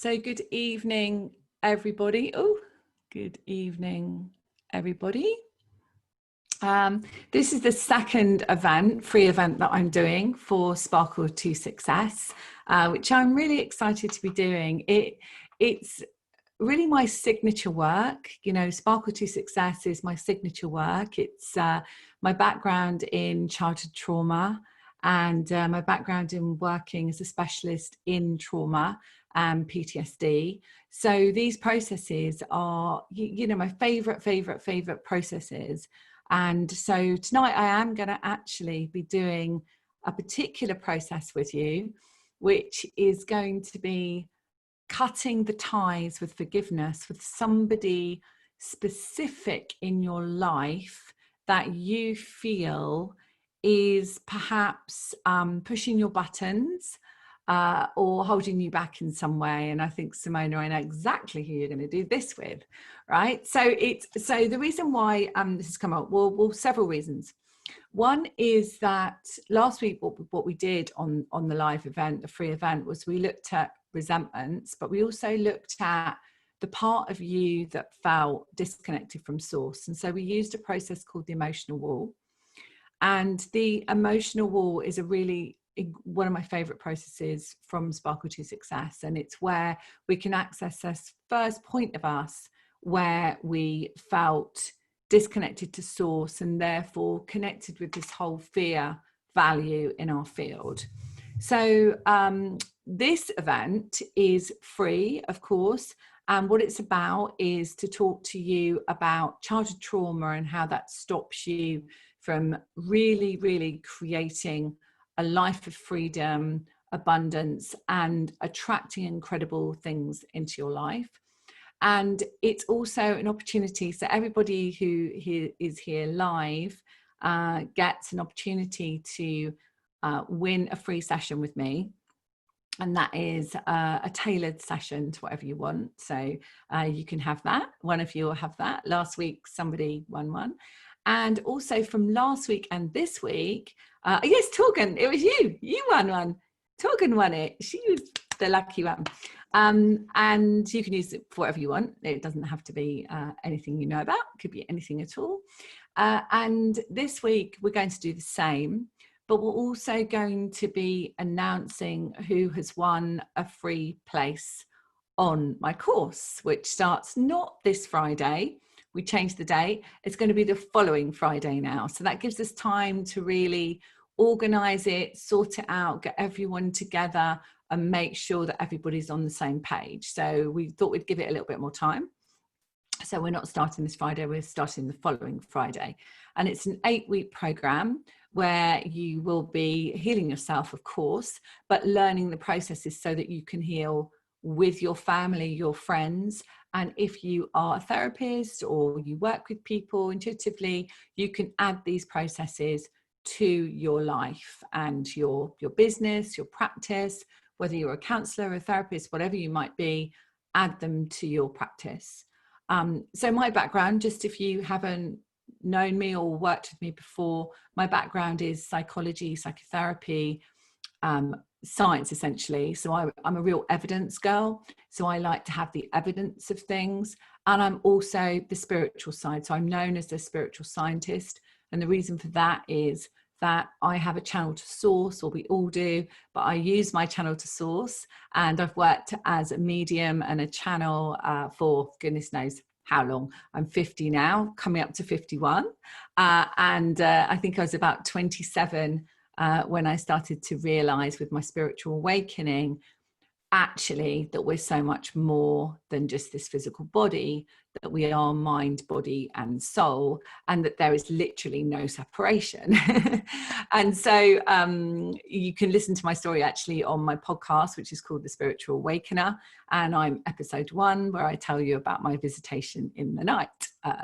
So good evening, everybody. Oh, good evening, everybody. This is the second event, free event that I'm doing for Sparkle to Success, which I'm really excited to be doing. It's really my signature work. You know, Sparkle to Success is my signature work. It's my background in childhood trauma and my background in working as a specialist in trauma and PTSD. So these processes are, you know, my favorite processes. And so tonight I am going to actually be doing a particular process with you, which is going to be cutting the ties with forgiveness with somebody specific in your life that you feel is perhaps pushing your buttons or holding you back in some way. And I think, Simona, I know exactly who you're going to do this with, right? So the reason why this has come up, well, several reasons. One is that last week, what we did on the live event, the free event, was we looked at resentments, but we also looked at the part of you that felt disconnected from source. And so we used a process called the emotional wall. And the emotional wall is one of my favorite processes from Sparkle to Success. And it's where we can access this first point of us where we felt disconnected to source and therefore connected with this whole fear value in our field. So this event is free, of course. And what it's about is to talk to you about childhood trauma and how that stops you from really creating a life of freedom, abundance, and attracting incredible things into your life. And it's also an opportunity, so everybody who is here live gets an opportunity to win a free session with me. And that is a tailored session to whatever you want. So you can have that. One of you will have that. Last week, somebody won one. And also from last week and this week, yes, Torgan, it was you. You won one. Torgan won it. She was the lucky one. And you can use it for whatever you want. It doesn't have to be anything you know about. It could be anything at all. And this week, we're going to do the same. But we're also going to be announcing who has won a free place on my course, which starts not this Friday. We changed the date. It's going to be the following Friday now. So that gives us time to really organize it, sort it out, get everyone together and make sure that everybody's on the same page. So we thought we'd give it a little bit more time. So we're not starting this Friday, we're starting the following Friday. And it's an 8-week program where you will be healing yourself, of course, but learning the processes so that you can heal with your family, your friends. And if you are a therapist or you work with people intuitively, you can add these processes to your life and your business, your practice, whether you're a counselor, a therapist, whatever you might be, add them to your practice. So my background, just if you haven't known me or worked with me before, my background is psychology, psychotherapy, science essentially. So I'm a real evidence girl. So I like to have the evidence of things. And I'm also the spiritual side. So I'm known as a spiritual scientist. And the reason for that is that I have a channel to source, or we all do, but I use my channel to source. And I've worked as a medium and a channel for goodness knows how long. I'm 50 now, coming up to 51. And I think I was about 27 when I started to realize with my spiritual awakening, actually, that we're so much more than just this physical body, that we are mind, body and soul, and that there is literally no separation. And so you can listen to my story actually on my podcast, which is called The Spiritual Awakener. And I'm episode 1, where I tell you about my visitation in the night.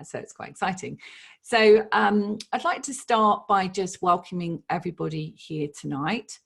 So it's quite exciting. So I'd like to start by just welcoming everybody here tonight.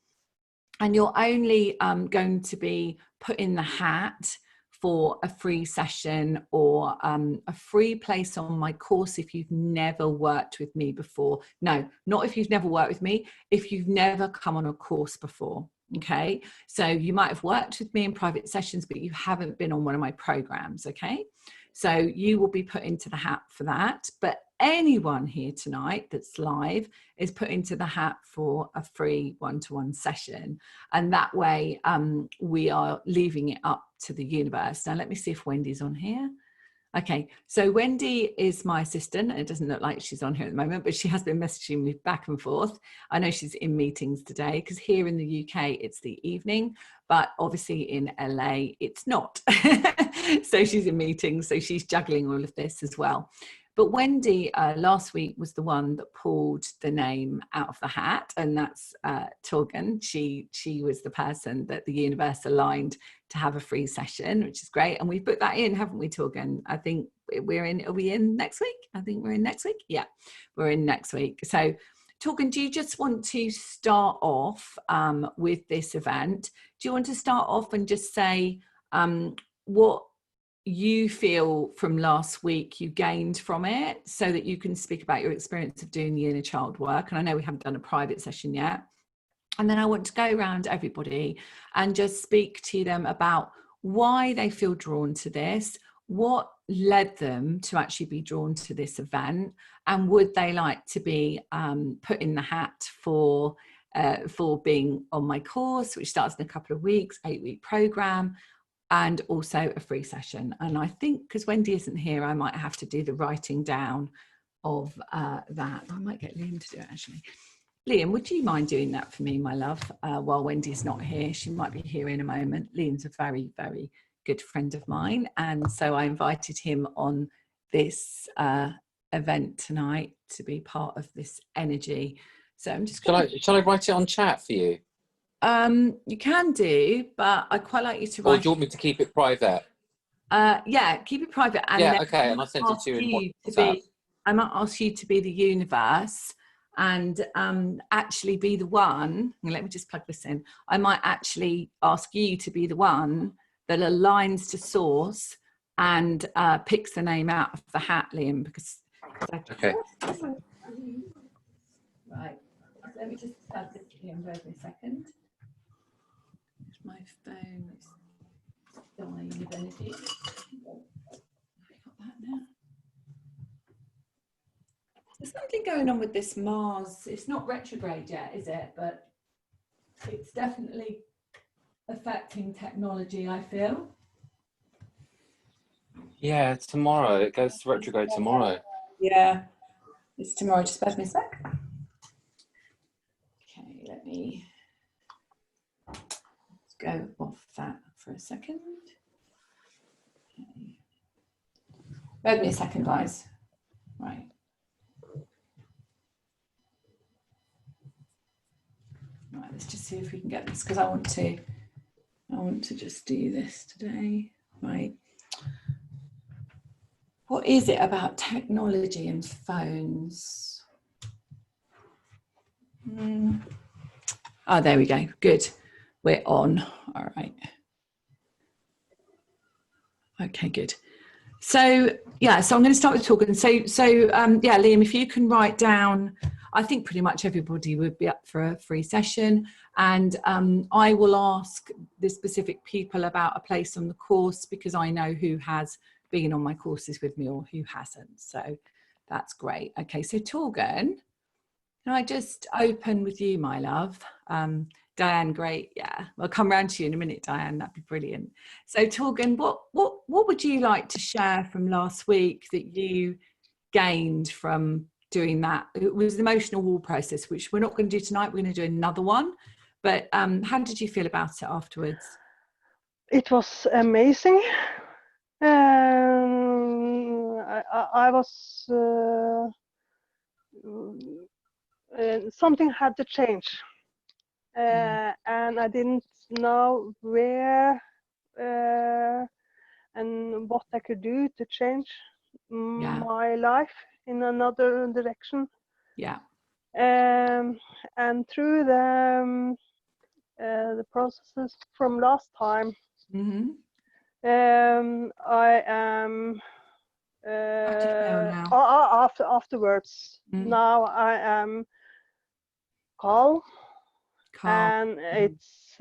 And you're only going to be put in the hat for a free session or a free place on my course if you've never worked with me before. No, not if you've never worked with me, if you've never come on a course before. Okay, so you might have worked with me in private sessions, but you haven't been on one of my programs. Okay, so you will be put into the hat for that. But anyone here tonight that's live is put into the hat for a free one-to-one session. And that way we are leaving it up to the universe. Now, let me see if Wendy's on here. Okay, so Wendy is my assistant. It doesn't look like she's on here at the moment, but she has been messaging me back and forth. I know she's in meetings today because here in the UK it's the evening, but obviously in LA it's not. So she's in meetings, so she's juggling all of this as well. But Wendy last week was the one that pulled the name out of the hat, and that's Torgan. She was the person that the universe aligned to have a free session, which is great. And we've put that in, haven't we, Torgan? I think we're in, are we in next week? I think we're in next week. Yeah, we're in next week. So Torgan, do you just want to start off with this event? Do you want to start off and just say what you feel from last week you gained from it, so that you can speak about your experience of doing the inner child work? And I know we haven't done a private session yet. And then I want to go around everybody and just speak to them about why they feel drawn to this, what led them to actually be drawn to this event, and would they like to be put in the hat for being on my course, which starts in a couple of weeks, 8-week program, and also a free session. And I think because Wendy isn't here, I might have to do the writing down of that. I might get Liam to do it actually. Liam, would you mind doing that for me, my love, while Wendy's not here? She might be here in a moment. Liam's a very, very good friend of mine. And so I invited him on this event tonight to be part of this energy. So I'm just going to... Shall I write it on chat for you? You can do, but I'd quite like you to write... Or do you want me to keep it private? Yeah, keep it private. And yeah, okay, and I sent it to you in WhatsApp. I might ask you to be the universe and actually be the one, let me just plug this in. I might actually ask you to be the one that aligns to source and picks the name out of the hat, Liam, because okay. Right, let me just add this to Liam, wait a second. My phone is dying of energy. I got that now. There's something going on with this Mars. It's not retrograde yet, is it? But it's definitely affecting technology, I feel. Yeah, tomorrow. It goes to retrograde tomorrow. Yeah, it's tomorrow. Just bear with me a sec. Okay, let me go off that for a second. Okay. Bear with me a second, guys. Right. Right, let's just see if we can get this, because I want to just do this today. Right. What is it about technology and phones? Oh, there we go. Good. We're on. All right. Okay, good. So yeah, so I'm going to start with talking. So yeah, Liam, if you can write down, I think pretty much everybody would be up for a free session, and I will ask the specific people about a place on the course, because I know who has been on my courses with me or who hasn't. So that's great. Okay, so Torgan, can I just open with you, my love? Diane, great. Yeah, I'll come round to you in a minute, Diane. That'd be brilliant. So Torgan, what would you like to share from last week that you gained from doing that? It was the emotional wall process, which we're not going to do tonight. We're going to do another one. But how did you feel about it afterwards? It was amazing. I was something had to change. And I didn't know where and what I could do to change my life in another direction. Yeah. And through the processes from last time, I am afterwards. Now I am calm. and it's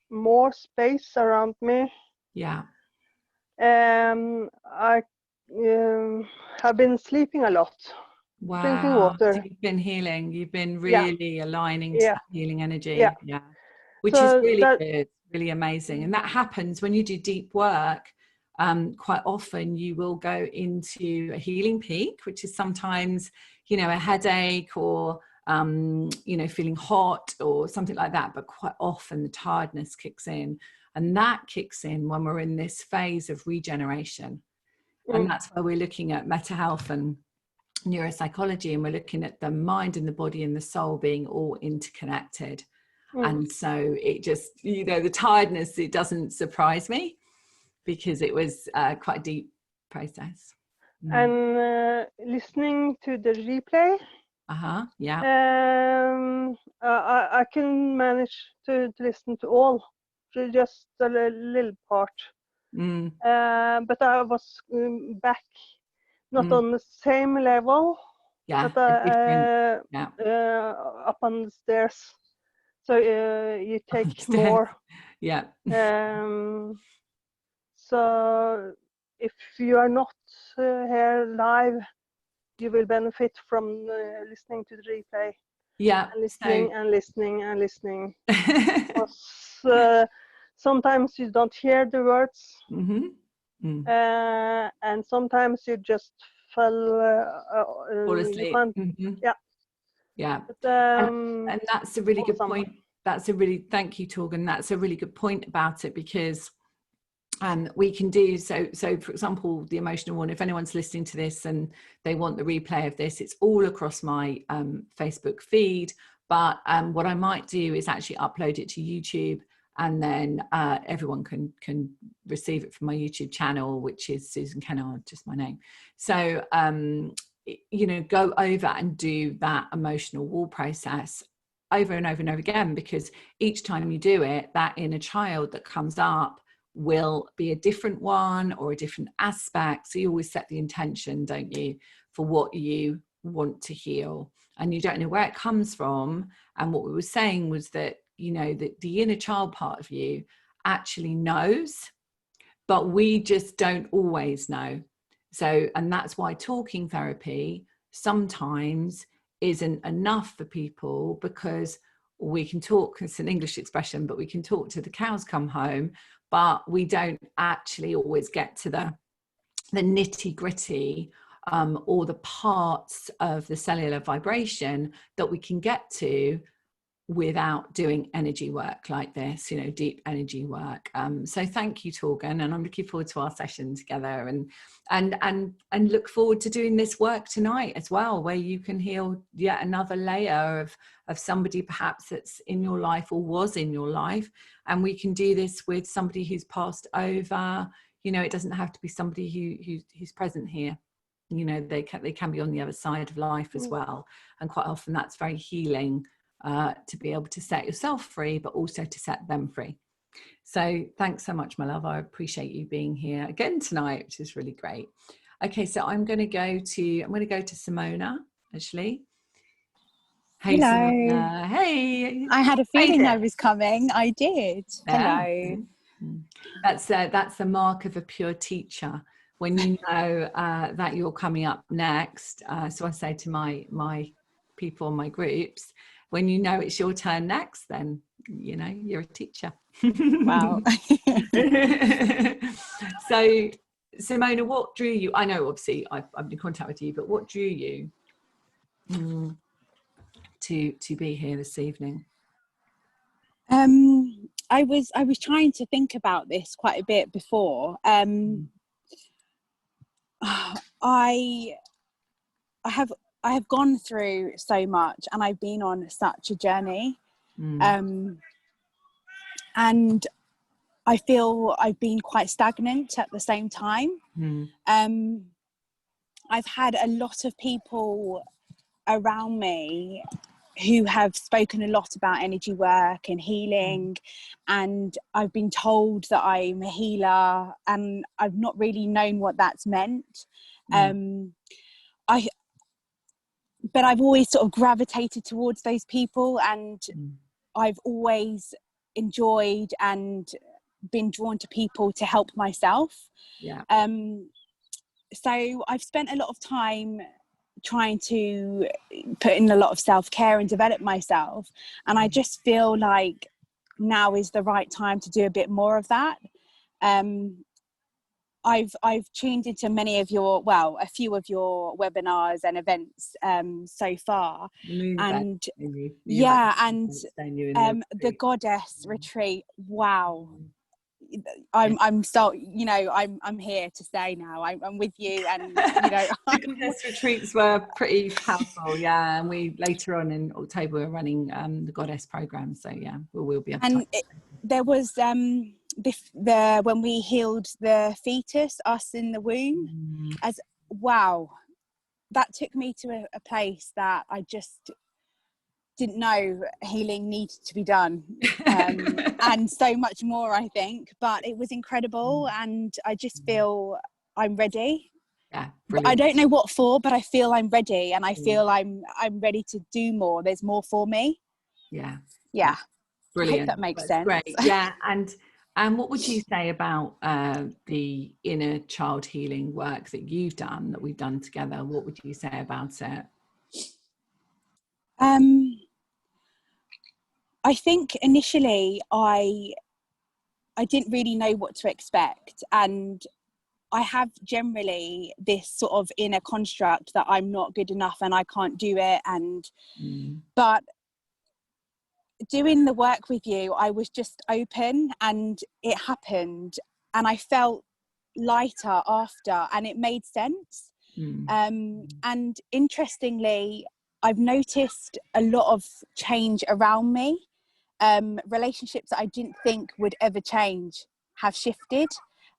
more space around me. Yeah. I have been sleeping a lot. Wow. Drinking water. So you've been healing. You've been really aligning to that healing energy. Yeah. Which so is really good, really amazing. And that happens when you do deep work. Quite often you will go into a healing peak, which is sometimes, you know, a headache or, you know, feeling hot or something like that. But quite often the tiredness kicks in. And that kicks in when we're in this phase of regeneration. And that's why we're looking at meta health and neuropsychology, and we're looking at the mind and the body and the soul being all interconnected. And so it just, you know, the tiredness, it doesn't surprise me because it was quite a deep process. And listening to the replay, yeah, I can manage to listen to all, just a little part. But I was back, not on the same level, but up on the stairs. So you take more. Yeah. So if you are not here live, you will benefit from listening to the replay. Yeah. And listening and listening and listening. Because sometimes you don't hear the words. And sometimes you just fall asleep. Yeah. But, and that's a really good point. That's a really, thank you, Torgen. That's a really good point about it, because we can do so for example, the emotional one, if anyone's listening to this and they want the replay of this, it's all across my Facebook feed. But what I might do is actually upload it to YouTube, and then everyone can receive it from my YouTube channel, which is Susan Kennard, just my name. So you know, go over and do that emotional wall process over and over and over again, because each time you do it, that inner child that comes up will be a different one or a different aspect. So you always set the intention, don't you, for what you want to heal, and you don't know where it comes from. And what we were saying was that, you know, that the inner child part of you actually knows, but we just don't always know. So, and that's why talking therapy sometimes isn't enough for people, because we can talk, it's an English expression, but we can talk till the cows come home, but we don't actually always get to the nitty gritty or the parts of the cellular vibration that we can get to without doing energy work like this, you know, deep energy work. So thank you, Torgen, and I'm looking forward to our session together, and look forward to doing this work tonight as well, where you can heal yet another layer of somebody perhaps that's in your life or was in your life. And we can do this with somebody who's passed over. You know, it doesn't have to be somebody who's present here. You know, they can be on the other side of life as well, and quite often that's very healing. To be able to set yourself free, but also to set them free. So thanks so much, my love. I appreciate you being here again tonight, which is really great. Okay, so I'm going to go to Simona, actually. Hey, hello. Simona. Hey. I had a feeling I was coming. I did. Yeah. Hello. That's the mark of a pure teacher, when you know that you're coming up next. So I say to my people in my groups, when you know it's your turn next, then you know you're a teacher. Wow. So Simona, what drew you? I know obviously I've been in contact with you, but what drew you to be here this evening? I was trying to think about this quite a bit before. I have gone through so much, and I've been on such a journey. And I feel I've been quite stagnant at the same time. I've had a lot of people around me who have spoken a lot about energy work and healing, and I've been told that I'm a healer, and I've not really known what that's meant. but I've always sort of gravitated towards those people, and I've always enjoyed and been drawn to people to help myself. Yeah. So I've spent a lot of time trying to put in a lot of self-care and develop myself, and I just feel like now is the right time to do a bit more of that. I've tuned into a few of your webinars and events so far, and the Goddess retreat. Wow. I'm so, you know, I'm here to say now I'm with you, and you know, the Goddess retreats were pretty powerful, yeah. And we later on in October we're running the Goddess program, so yeah, we'll be able to. There was when we healed the fetus, us in the womb, that took me to a place that I just didn't know healing needed to be done, and so much more, I think. But it was incredible, and I just feel I'm ready. Yeah, I don't know what for, but I feel I'm ready, and I feel I'm ready to do more. There's more for me. Yeah. Brilliant. I hope that makes sense. Great. Yeah. And what would you say about the inner child healing work that you've done, that we've done together? What would you say about it? I think initially I didn't really know what to expect, and I have generally this sort of inner construct that I'm not good enough and I can't do it, and but doing the work with you, I was just open and it happened, and I felt lighter after, and it made sense. And interestingly, I've noticed a lot of change around me. Relationships that I didn't think would ever change have shifted.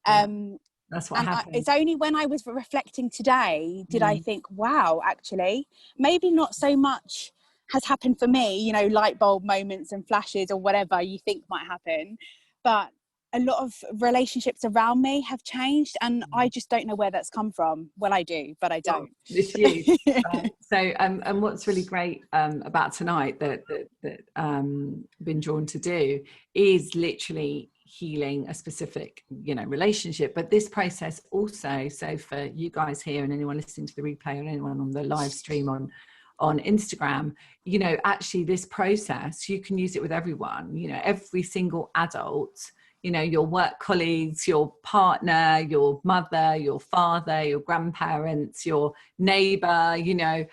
That's what happened. It's only when I was reflecting today did I think, wow, actually, maybe not so much has happened for me, you know, light bulb moments and flashes or whatever you think might happen, but a lot of relationships around me have changed, and I just don't know where that's come from. Well, I do, but I don't. It's you. So and what's really great about tonight that been drawn to do is literally healing a specific, you know, relationship. But this process also, so for you guys here and anyone listening to the replay and anyone on the live stream on Instagram, you know, actually this process, you can use it with everyone, you know, every single adult, you know, your work colleagues, your partner, your mother, your father, your grandparents, your neighbor, you know,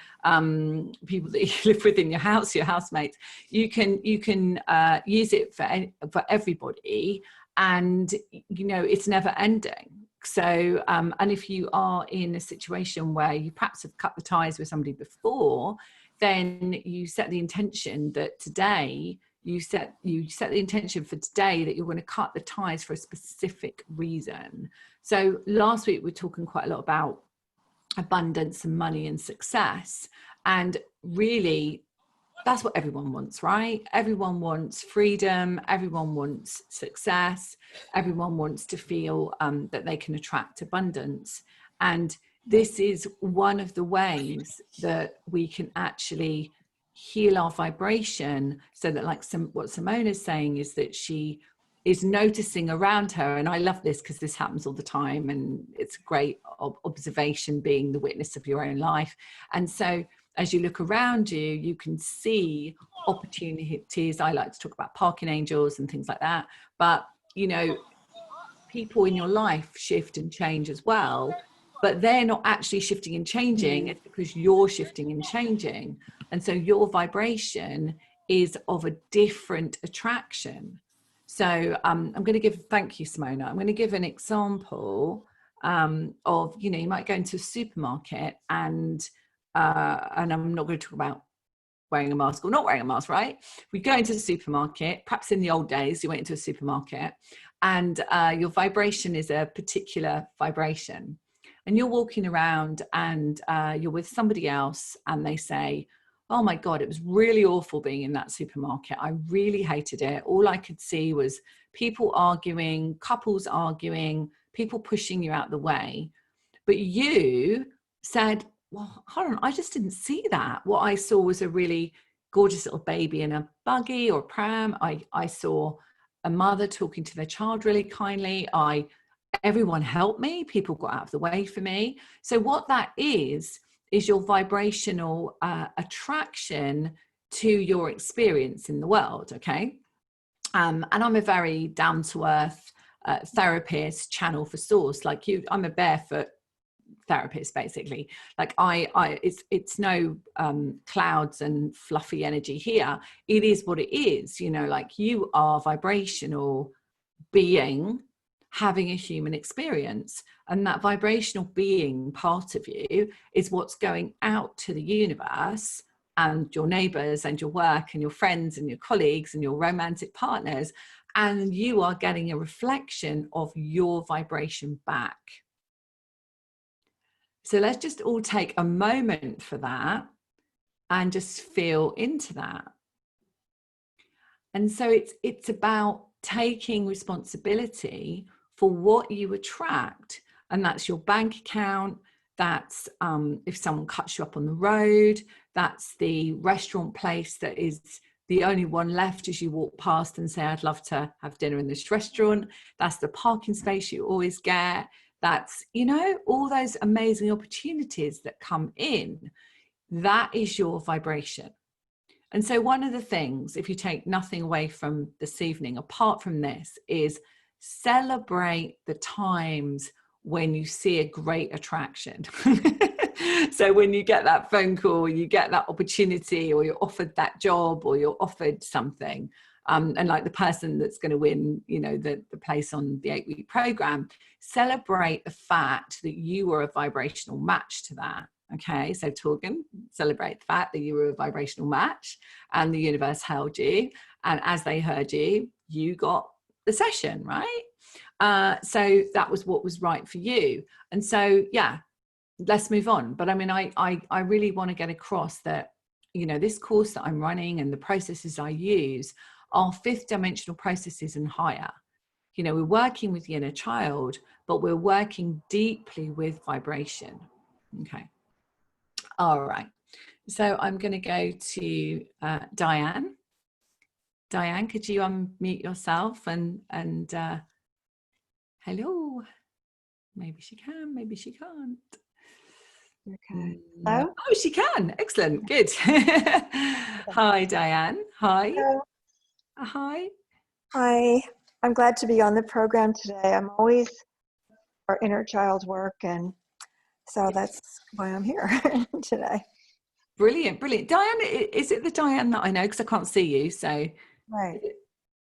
people that you live with in your house, your housemates. You can use it for everybody, and you know, it's never ending. So and if you are in a situation where you perhaps have cut the ties with somebody before, then you set the intention that today you set the intention for today that you're going to cut the ties for a specific reason. So last week we were talking quite a lot about abundance and money and success, and really that's what everyone wants, right? Everyone wants freedom, everyone wants success, everyone wants to feel that they can attract abundance. And this is one of the ways that we can actually heal our vibration, so that, like what Simone is saying, is that she is noticing around her, and I love this because this happens all the time, and it's a great observation, being the witness of your own life. And so as you look around you, you can see opportunities. I like to talk about parking angels and things like that, but you know, people in your life shift and change as well, but they're not actually shifting and changing. It's because you're shifting and changing. And so your vibration is of a different attraction. So I'm going to give, thank you, Simona. I'm going to give an example of, you know, you might go into a supermarket and I'm not going to talk about wearing a mask or not wearing a mask, right? We go into the supermarket, perhaps in the old days, you went into a supermarket and your vibration is a particular vibration. And you're walking around and you're with somebody else and they say, oh my God, it was really awful being in that supermarket. I really hated it. All I could see was people arguing, couples arguing, people pushing you out the way. But you said, well, hold on, I just didn't see that. What I saw was a really gorgeous little baby in a buggy or pram. I saw a mother talking to their child really kindly. Everyone helped me. People got out of the way for me. So what that is your vibrational attraction to your experience in the world. Okay. And I'm a very down-to-earth therapist, channel for source. Like you, I'm a barefoot therapist, basically. Like it's no clouds and fluffy energy here. It is what it is, you know, like you are vibrational being having a human experience, and that vibrational being part of you is what's going out to the universe and your neighbors and your work and your friends and your colleagues and your romantic partners, and you are getting a reflection of your vibration back. So let's just all take a moment for that and just feel into that. And so it's about taking responsibility for what you attract, and that's your bank account, that's if someone cuts you up on the road, that's the restaurant place that is the only one left as you walk past and say, I'd love to have dinner in this restaurant, that's the parking space you always get, that's, you know, all those amazing opportunities that come in. That is your vibration. And so one of the things, if you take nothing away from this evening, apart from this, is celebrate the times when you see a great attraction. So when you get that phone call, you get that opportunity, or you're offered that job, or you're offered something, and like the person that's going to win, you know, the place on the 8-week program, celebrate the fact that you were a vibrational match to that. Okay, so Torgen, celebrate the fact that you were a vibrational match and the universe held you, and as they heard you, you got the session, right? So that was what was right for you. And so, yeah, let's move on. But I mean, I really want to get across that, you know, this course that I'm running and the processes I use are 5th dimensional processes and higher. You know, we're working with the inner child, but we're working deeply with vibration. Okay. All right. So I'm going to go to Diane. Diane, could you unmute yourself and hello? Maybe she can, maybe she can't. Okay. Hello? Oh, she can. Excellent. Good. Hi, Diane. Hi. Hello. Hi. Hi. I'm glad to be on the program today. I'm always our inner child work, and so that's why I'm here today. Brilliant, brilliant. Diane, is it the Diane that I know? Because I can't see you, so. Right.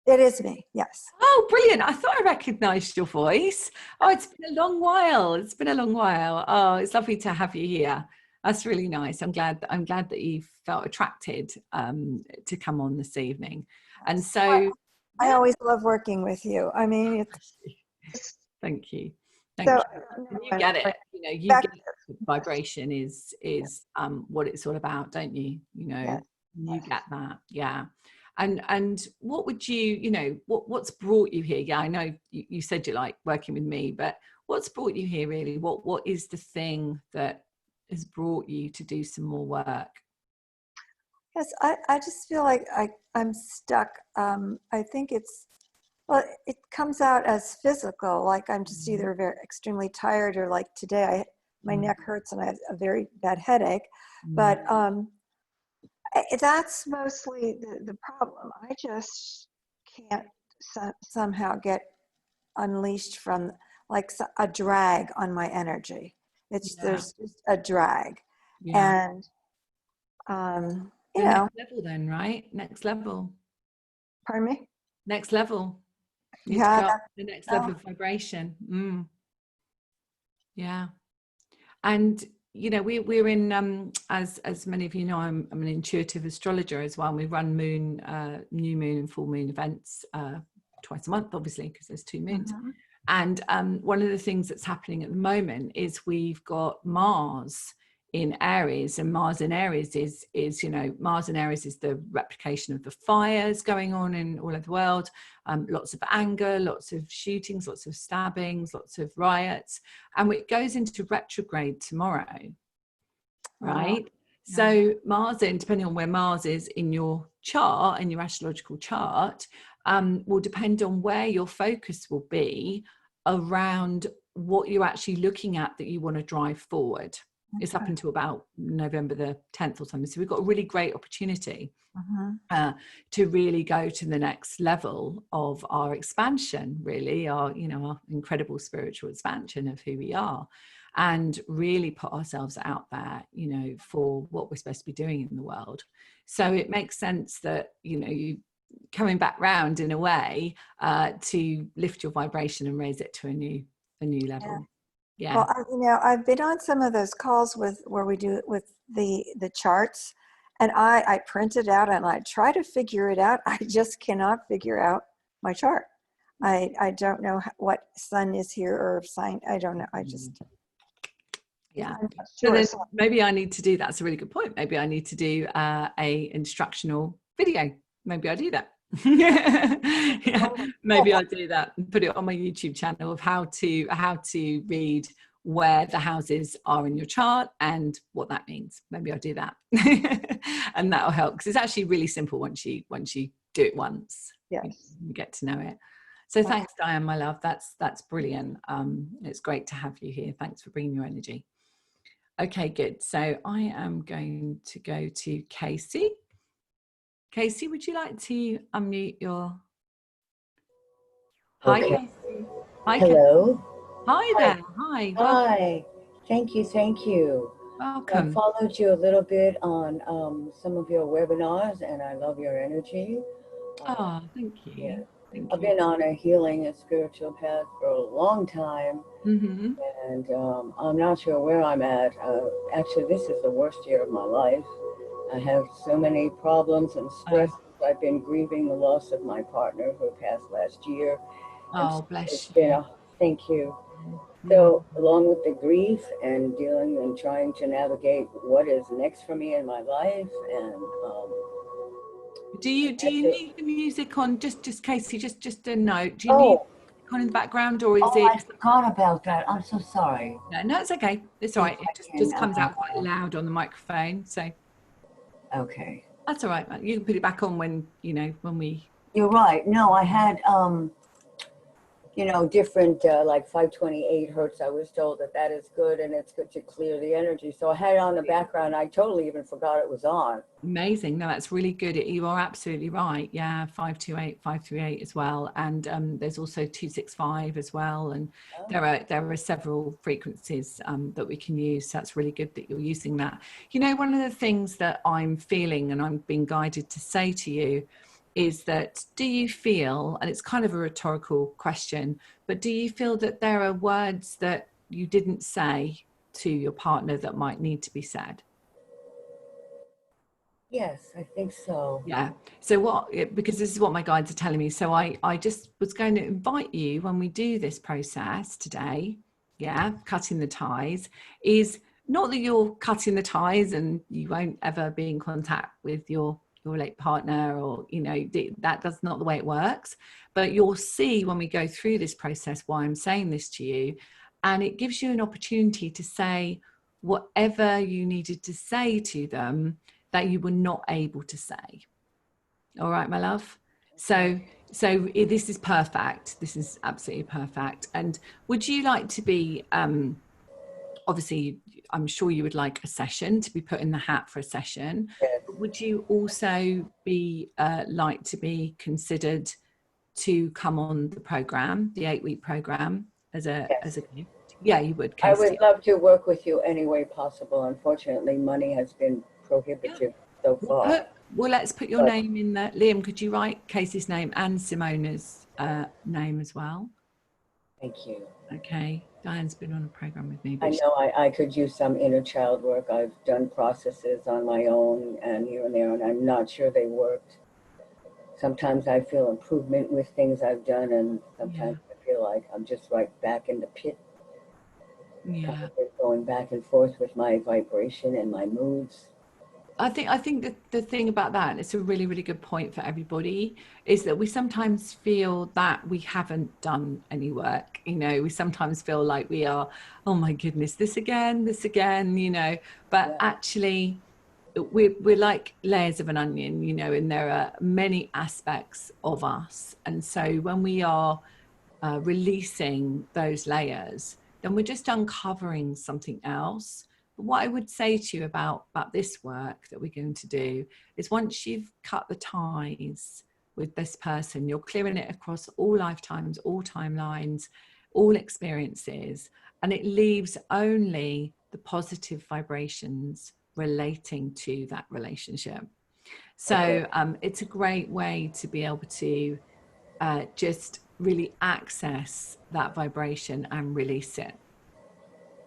It is me, yes. Oh, brilliant. I thought I recognised your voice. Oh, it's been a long while. It's been a long while. Oh, it's lovely to have you here. That's really nice. I'm glad that you felt attracted to come on this evening. And so I always love working with you. I mean, it's thank you. So, you get it. You know, you get vibration is what it's all about, don't you? You know, yes. You get that. Yeah. And what would you know, what's brought you here? Yeah, I know you said you like working with me, but what's brought you here really? What is the thing that has brought you to do some more work? Yes, I just feel like I'm stuck. I think it comes out as physical, like I'm just either very extremely tired, or like today my neck hurts and I have a very bad headache. But that's mostly the problem. I just can't somehow get unleashed from like a drag on my energy. There's just a drag, and you know. Next level then, right? Next level. Pardon me? Next level. Yeah. The next level of vibration. Yeah. And you know, we're in as many of you know, I'm an intuitive astrologer as well. We run new moon and full moon events twice a month, obviously, because there's 2 moons. And one of the things that's happening at the moment is we've got Mars in Aries, and Mars in Aries is you know, Mars in Aries is the replication of the fires going on in all of the world, lots of anger, lots of shootings, lots of stabbings, lots of riots, and it goes into retrograde tomorrow. right? So Mars, in depending on where Mars is in your chart, in your astrological chart, will depend on where your focus will be around what you're actually looking at that you want to drive forward. It's up until about November the 10th or something. So we've got a really great opportunity to really go to the next level of our expansion, really, our incredible spiritual expansion of who we are, and really put ourselves out there, for what we're supposed to be doing in the world. So it makes sense that, you coming back round in a way to lift your vibration and raise it to a new level. Yeah. Well, I've been on some of those calls where we do it with the charts, and I print it out and I try to figure it out. I just cannot figure out my chart. I don't know what sun is here or sign. I don't know. I just. Yeah. Sure. So then maybe I need to do, that's a really good point. Maybe I need to do a instructional video. Maybe I do that. Yeah, maybe I do that and put it on my YouTube channel of how to read where the houses are in your chart and what that means. Maybe I'll do that. And that'll help, because it's actually really simple once you do it once. Yes. You get to know it. So thanks, Diane, my love. That's brilliant. It's great to have you here. Thanks for bringing your energy. Okay, good. So I am going to go to Casey. Casey, would you like to unmute your... Hi, Okay. Casey. Hi, Hello. Casey. Hi there. Hi. Hi. Thank you. Welcome. I followed you a little bit on some of your webinars, and I love your energy. Oh, thank you. Yeah. Thank I've you. been on a healing and spiritual path for a long time, and I'm not sure where I'm at. Actually, this is the worst year of my life. I have so many problems and stress. I've been grieving the loss of my partner who passed last year. Oh, bless you. Thank you. So along with the grief and dealing and trying to navigate what is next for me in my life, and do you need the music on, just Casey, just a note, do you need on in the background, or is it... I forgot about that. I'm so sorry. No, it's okay. It's all right. It just comes out quite loud on the microphone, so okay, that's all right. You can put it back on when we... You're right. No, I had different like 528 hertz. I was told that is good, and it's good to clear the energy. So I had it on the background. I totally even forgot it was on. Amazing. No, that's really good. You are absolutely right. Yeah, 528, 538 as well, and there's also 265 as well, and there are several frequencies that we can use. So that's really good that you're using that. One of the things that I'm feeling, and I'm being guided to say to you, is that, do you feel, and it's kind of a rhetorical question, but do you feel that there are words that you didn't say to your partner that might need to be said? Yes, I think so. Yeah. So because this is what my guides are telling me. So I just was going to invite you, when we do this process today, cutting the ties, is not that you're cutting the ties and you won't ever be in contact with your late partner, or that's not the way it works, but you'll see when we go through this process why I'm saying this to you, and it gives you an opportunity to say whatever you needed to say to them that you were not able to say. All right, my love. So this is perfect. This is absolutely perfect. And would you like to be obviously, I'm sure you would like a session, to be put in the hat for a session. Yes. Would you also be like to be considered to come on the program, the 8-week program, as a gift? Yeah, you would, Casey. I would love to work with you any way possible. Unfortunately, money has been prohibitive so far. Well, let's put your name in there. Liam, could you write Casey's name and Simona's name as well? Thank you. Okay. Diane's been on a program with me. I know I could use some inner child work. I've done processes on my own and here and there, and I'm not sure they worked. Sometimes I feel improvement with things I've done, and sometimes I feel like I'm just right back in the pit. Yeah. Going back and forth with my vibration and my moods. I think that the thing about that, and it's a really, really good point for everybody, is that we sometimes feel that we haven't done any work. You know, we sometimes feel like we are, oh my goodness, this again, you know, but actually we're like layers of an onion, you know, and there are many aspects of us. And so when we are releasing those layers, then we're just uncovering something else. But what I would say to you about this work that we're going to do is, once you've cut the ties with this person, you're clearing it across all lifetimes, all timelines, all experiences, and it leaves only the positive vibrations relating to that relationship. So it's a great way to be able to just really access that vibration and release it.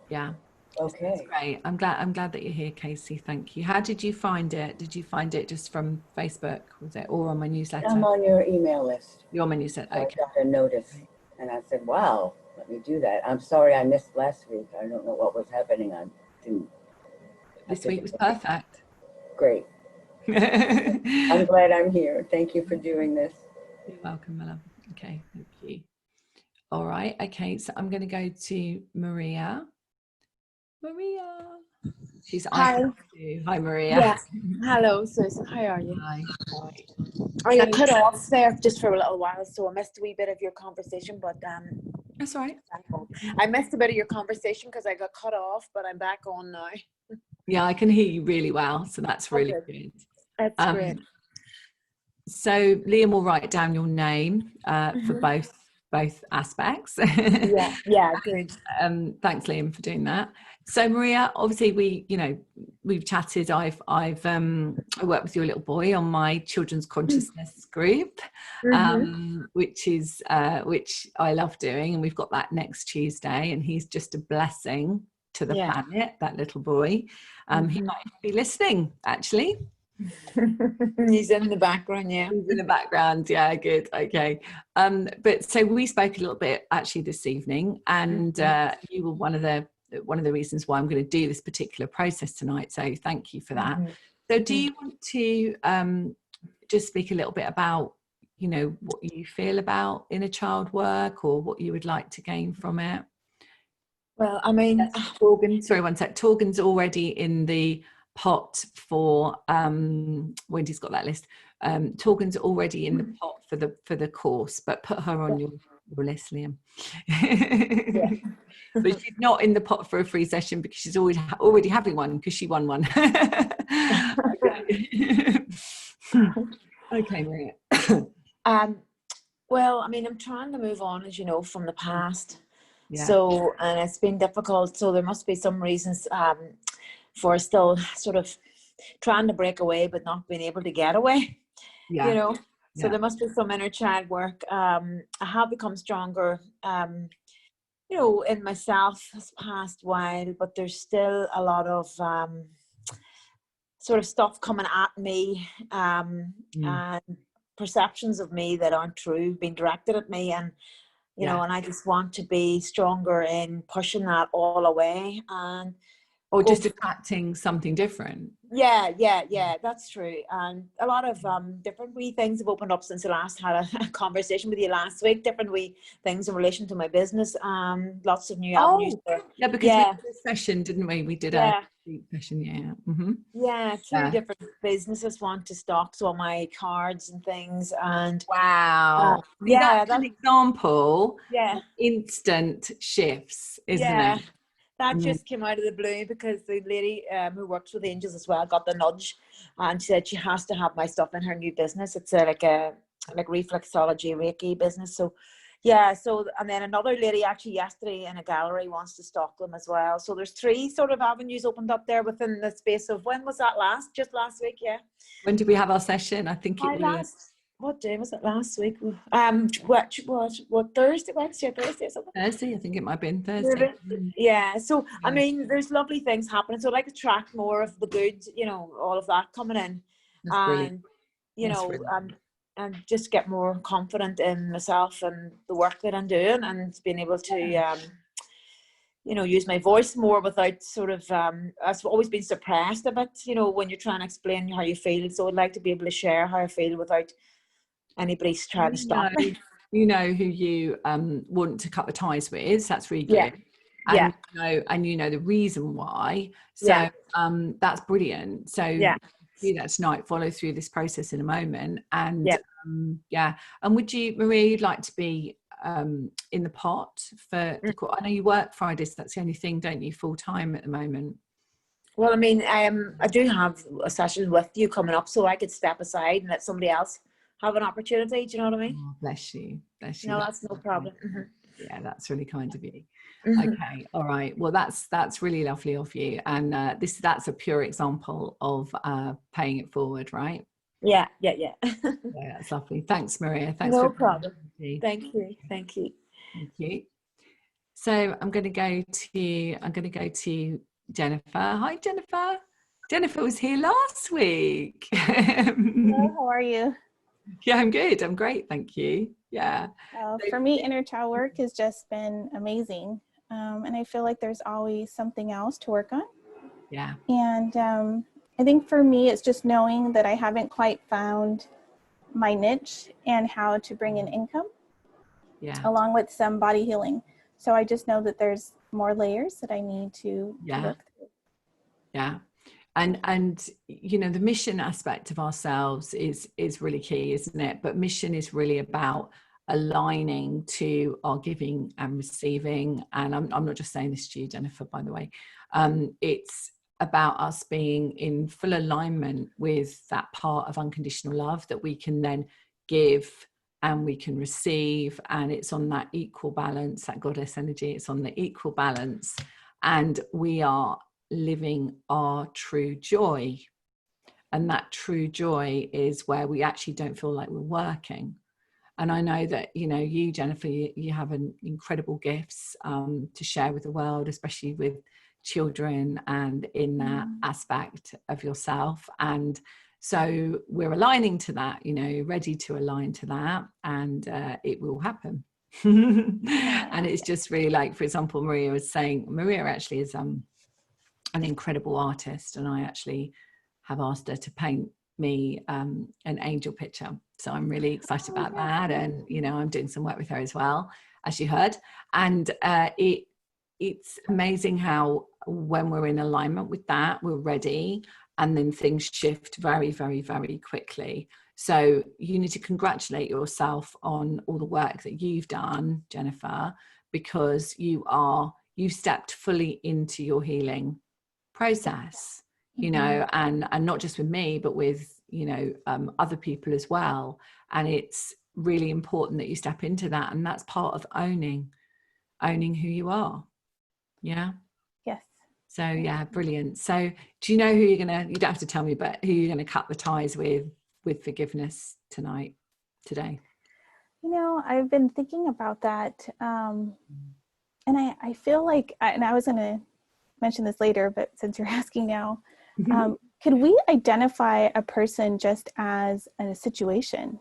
Yeah. Okay. That's great. I'm glad that you're here, Casey. Thank you. How did you find it? Did you find it just from Facebook, was it, or on my newsletter? I'm on your email list. You're on my newsletter. So okay. I got a notice, and I said, "Wow, let me do that." I'm sorry I missed last week. I don't know what was happening. This week was perfect. Great. I'm glad I'm here. Thank you for doing this. You're welcome, my love. Okay, thank you. All right. Okay, so I'm going to go to Maria. She's hi. Hi, Maria. Yeah. Hello, Susan. How are you? Hi. I got cut off there just for a little while, so I missed a wee bit of your conversation, but that's all right. I missed a bit of your conversation because I got cut off, but I'm back on now. Yeah, I can hear you really well, so that's really good. That's great. So Liam will write down your name for both aspects. yeah, good. Thanks, Liam, for doing that. So Maria, obviously we've chatted. I work with your little boy on my children's consciousness group, which I love doing, and we've got that next Tuesday, and he's just a blessing to the planet, that little boy. He might be listening, actually. He's in the background. He's in the background. Yeah, good. Okay. But so we spoke a little bit actually this evening, and you were one of the reasons why I'm going to do this particular process tonight. So thank you for that. So do you want to just speak a little bit about, what you feel about inner child work, or what you would like to gain from it? Well, I mean, Torgan, sorry, one sec. Torgan's already in the pot for Wendy's got that list. Torgan's already in the pot for the course, but put her on your list, Liam. But she's not in the pot for a free session because she's already having one because she won one. Okay, Maria. Well, I mean, I'm trying to move on, as you know, from the past. Yeah. So, and it's been difficult. So there must be some reasons for still sort of trying to break away, but not being able to get away. Yeah. So there must be some inner child work. I have become stronger, in myself this past while, but there's still a lot of sort of stuff coming at me and perceptions of me that aren't true being directed at me, and and I just want to be stronger in pushing that all away, and or just attracting something different. Yeah, that's true. And a lot of different wee things have opened up since I last had a conversation with you last week. Different wee things in relation to my business. Lots of new avenues. Yeah, because we did a session, didn't we? We did a session, two different businesses want to stock so my cards and things, and wow. That's an example of instant shifts, isn't it? That just came out of the blue because the lady who works with angels as well got the nudge, and she said she has to have my stuff in her new business. It's like reflexology Reiki business. So and then another lady actually yesterday in a gallery wants to stock them as well. So there's 3 sort of avenues opened up there within the space of, when was that just last week? Yeah. When did we have our session? I think it was. What day was it last week? What Thursday, Wednesday, Thursday or something? Thursday, I think it might have been Thursday. Yeah. So I mean, there's lovely things happening. So I'd like to track more of the good, all of that coming in, and and just get more confident in myself and the work that I'm doing, and being able to you know, use my voice more without sort of, I've always been suppressed a bit, you know, when you're trying to explain how you feel. So I'd like to be able to share how I feel without anybody's trying to stop me. You know who you want to cut the ties with. That's really good. Yeah. And Yeah. you know the reason why. So that's brilliant. So do that tonight, follow through this process in a moment. And and would you, Maria, you'd like to be in the pot for the court? I know you work Fridays, that's the only thing, don't you, full time at the moment? Well, I mean, I do have a session with you coming up, so I could step aside and let somebody else have an opportunity. Do you know what I mean? Oh, bless you. Bless you. No, that's no problem. Yeah, that's really kind of you. Okay, all right. Well, that's really lovely of you, and that's a pure example of paying it forward, right? Yeah. Yeah, that's lovely. Thanks, Maria. Thanks. No for problem. Thank you. So I'm going to go to Jennifer. Hi, Jennifer. Jennifer was here last week. Hello, how are you? Yeah, I'm good. I'm great, thank you. Yeah. For me, inner child work has just been amazing. And I feel like there's always something else to work on. Yeah. And I think for me, it's just knowing that I haven't quite found my niche and how to bring in income. Yeah. Along with some body healing. So I just know that there's more layers that I need to work through. Yeah. And you know, the mission aspect of ourselves is really key, isn't it? But mission is really about aligning to our giving and receiving. And I'm not just saying this to you, Jennifer, by the way. It's about us being in full alignment with that part of unconditional love that we can then give and we can receive. And it's on that equal balance, that goddess energy, it's on the equal balance. And we are living our true joy. And that true joy is where we actually don't feel like we're working. And I know that, you know, you, Jennifer, you have an incredible gifts to share with the world, especially with children and in that aspect of yourself. And so we're aligning to that, you know, ready to align to that, and it will happen. And it's just really like, for example, Maria was saying, Maria actually is an incredible artist, and I actually have asked her to paint me an angel picture, so I'm really excited about that. And you know, I'm doing some work with her as well, as you heard. And it's amazing how when we're in alignment with that, we're ready, and then things shift very, very, very quickly. So you need to congratulate yourself on all the work that you've done, Jennifer, because you stepped fully into your healing process, you know, and not just with me, but with, you know, other people as well. And it's really important that you step into that, and that's part of owning who you are. Yeah. Yes. So yeah, brilliant. So do you know who you don't have to tell me, but who you're going to cut the ties with forgiveness today? You know, I've been thinking about that. And I feel like, and I was going to mention this later, but since you're asking now, could we identify a person just as a situation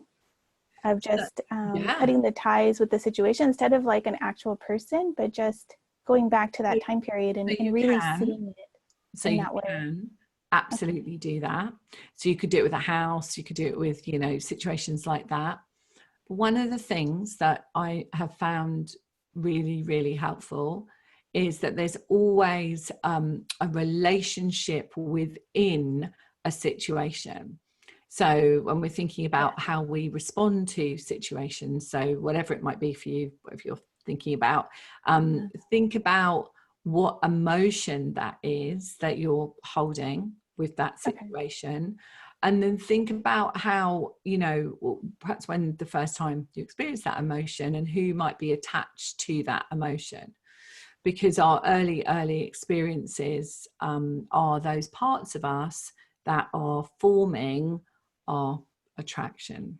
of just cutting the ties with the situation instead of like an actual person, but just going back to that time period and really seeing it in that way? Can absolutely do that. So you could do it with a house, you could do it with, you know, situations like that. But one of the things that I have found really, really helpful is that there's always a relationship within a situation. So when we're thinking about how we respond to situations, so whatever it might be for you, if you're thinking about, think about what emotion that is that you're holding with that situation. And then think about how, you know, perhaps when the first time you experience that emotion and who might be attached to that emotion. Because our early experiences are those parts of us that are forming our attraction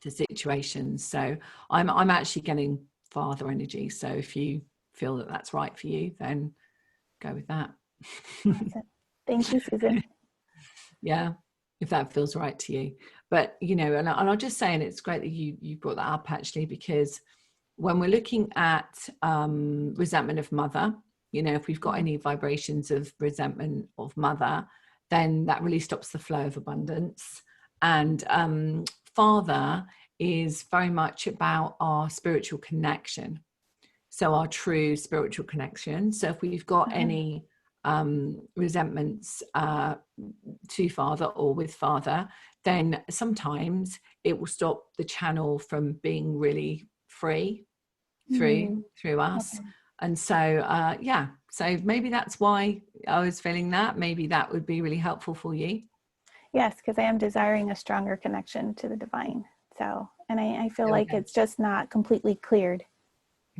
to situations. So I'm actually getting father energy. So if you feel that that's right for you, then go with that. Awesome. Thank you, Susan. Yeah, if that feels right to you. But, you know, and I'll just say, and it's great that you brought that up actually, because when we're looking at resentment of mother, if we've got any vibrations of resentment of mother, then that really stops the flow of abundance. And father is very much about our spiritual connection. So our true spiritual connection. So if we've got any resentments to father or with father, then sometimes it will stop the channel from being really free through us. Okay. And so so maybe that's why I was feeling that. Maybe that would be really helpful for you. Yes, because I am desiring a stronger connection to the divine. So, and I feel like it's just not completely cleared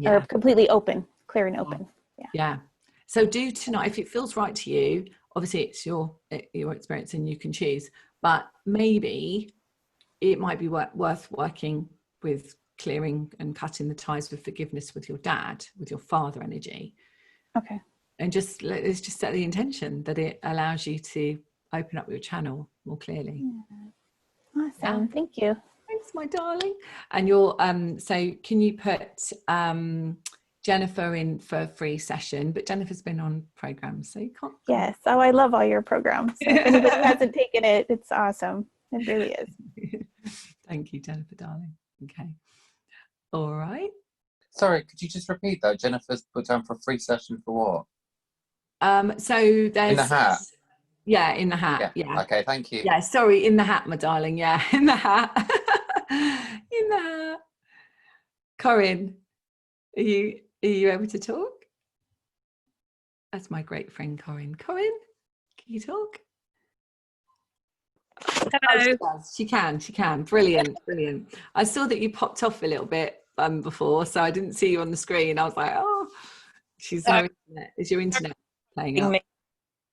or completely open, clear and open. Yeah. So do tonight, if it feels right to you, obviously it's your experience and you can choose, but maybe it might be worth working with clearing and cutting the ties with forgiveness with your dad, with your father energy. Okay. And let's just set the intention that it allows you to open up your channel more clearly. Yeah. Awesome. Thank you. Thanks, my darling. And you're so can you put Jennifer in for a free session? But Jennifer's been on programs, so you can't. Yes. Oh, I love all your programs. So if anybody hasn't taken it, it's awesome. It really is. Thank you, Jennifer, darling. Okay. All right. Sorry, could you just repeat that? Jennifer's put down for a free session for what? So there's in the hat. Yeah, in the hat. Yeah. Okay, thank you. Yeah, sorry, in the hat, my darling. Yeah, in the hat. In the hat. Corinne, are you able to talk? That's my great friend Corinne. Corinne, can you talk? Hello. Oh, she can. Brilliant. I saw that you popped off a little bit before, so I didn't see you on the screen. I was like, oh, she's her internet. Is your internet playing up?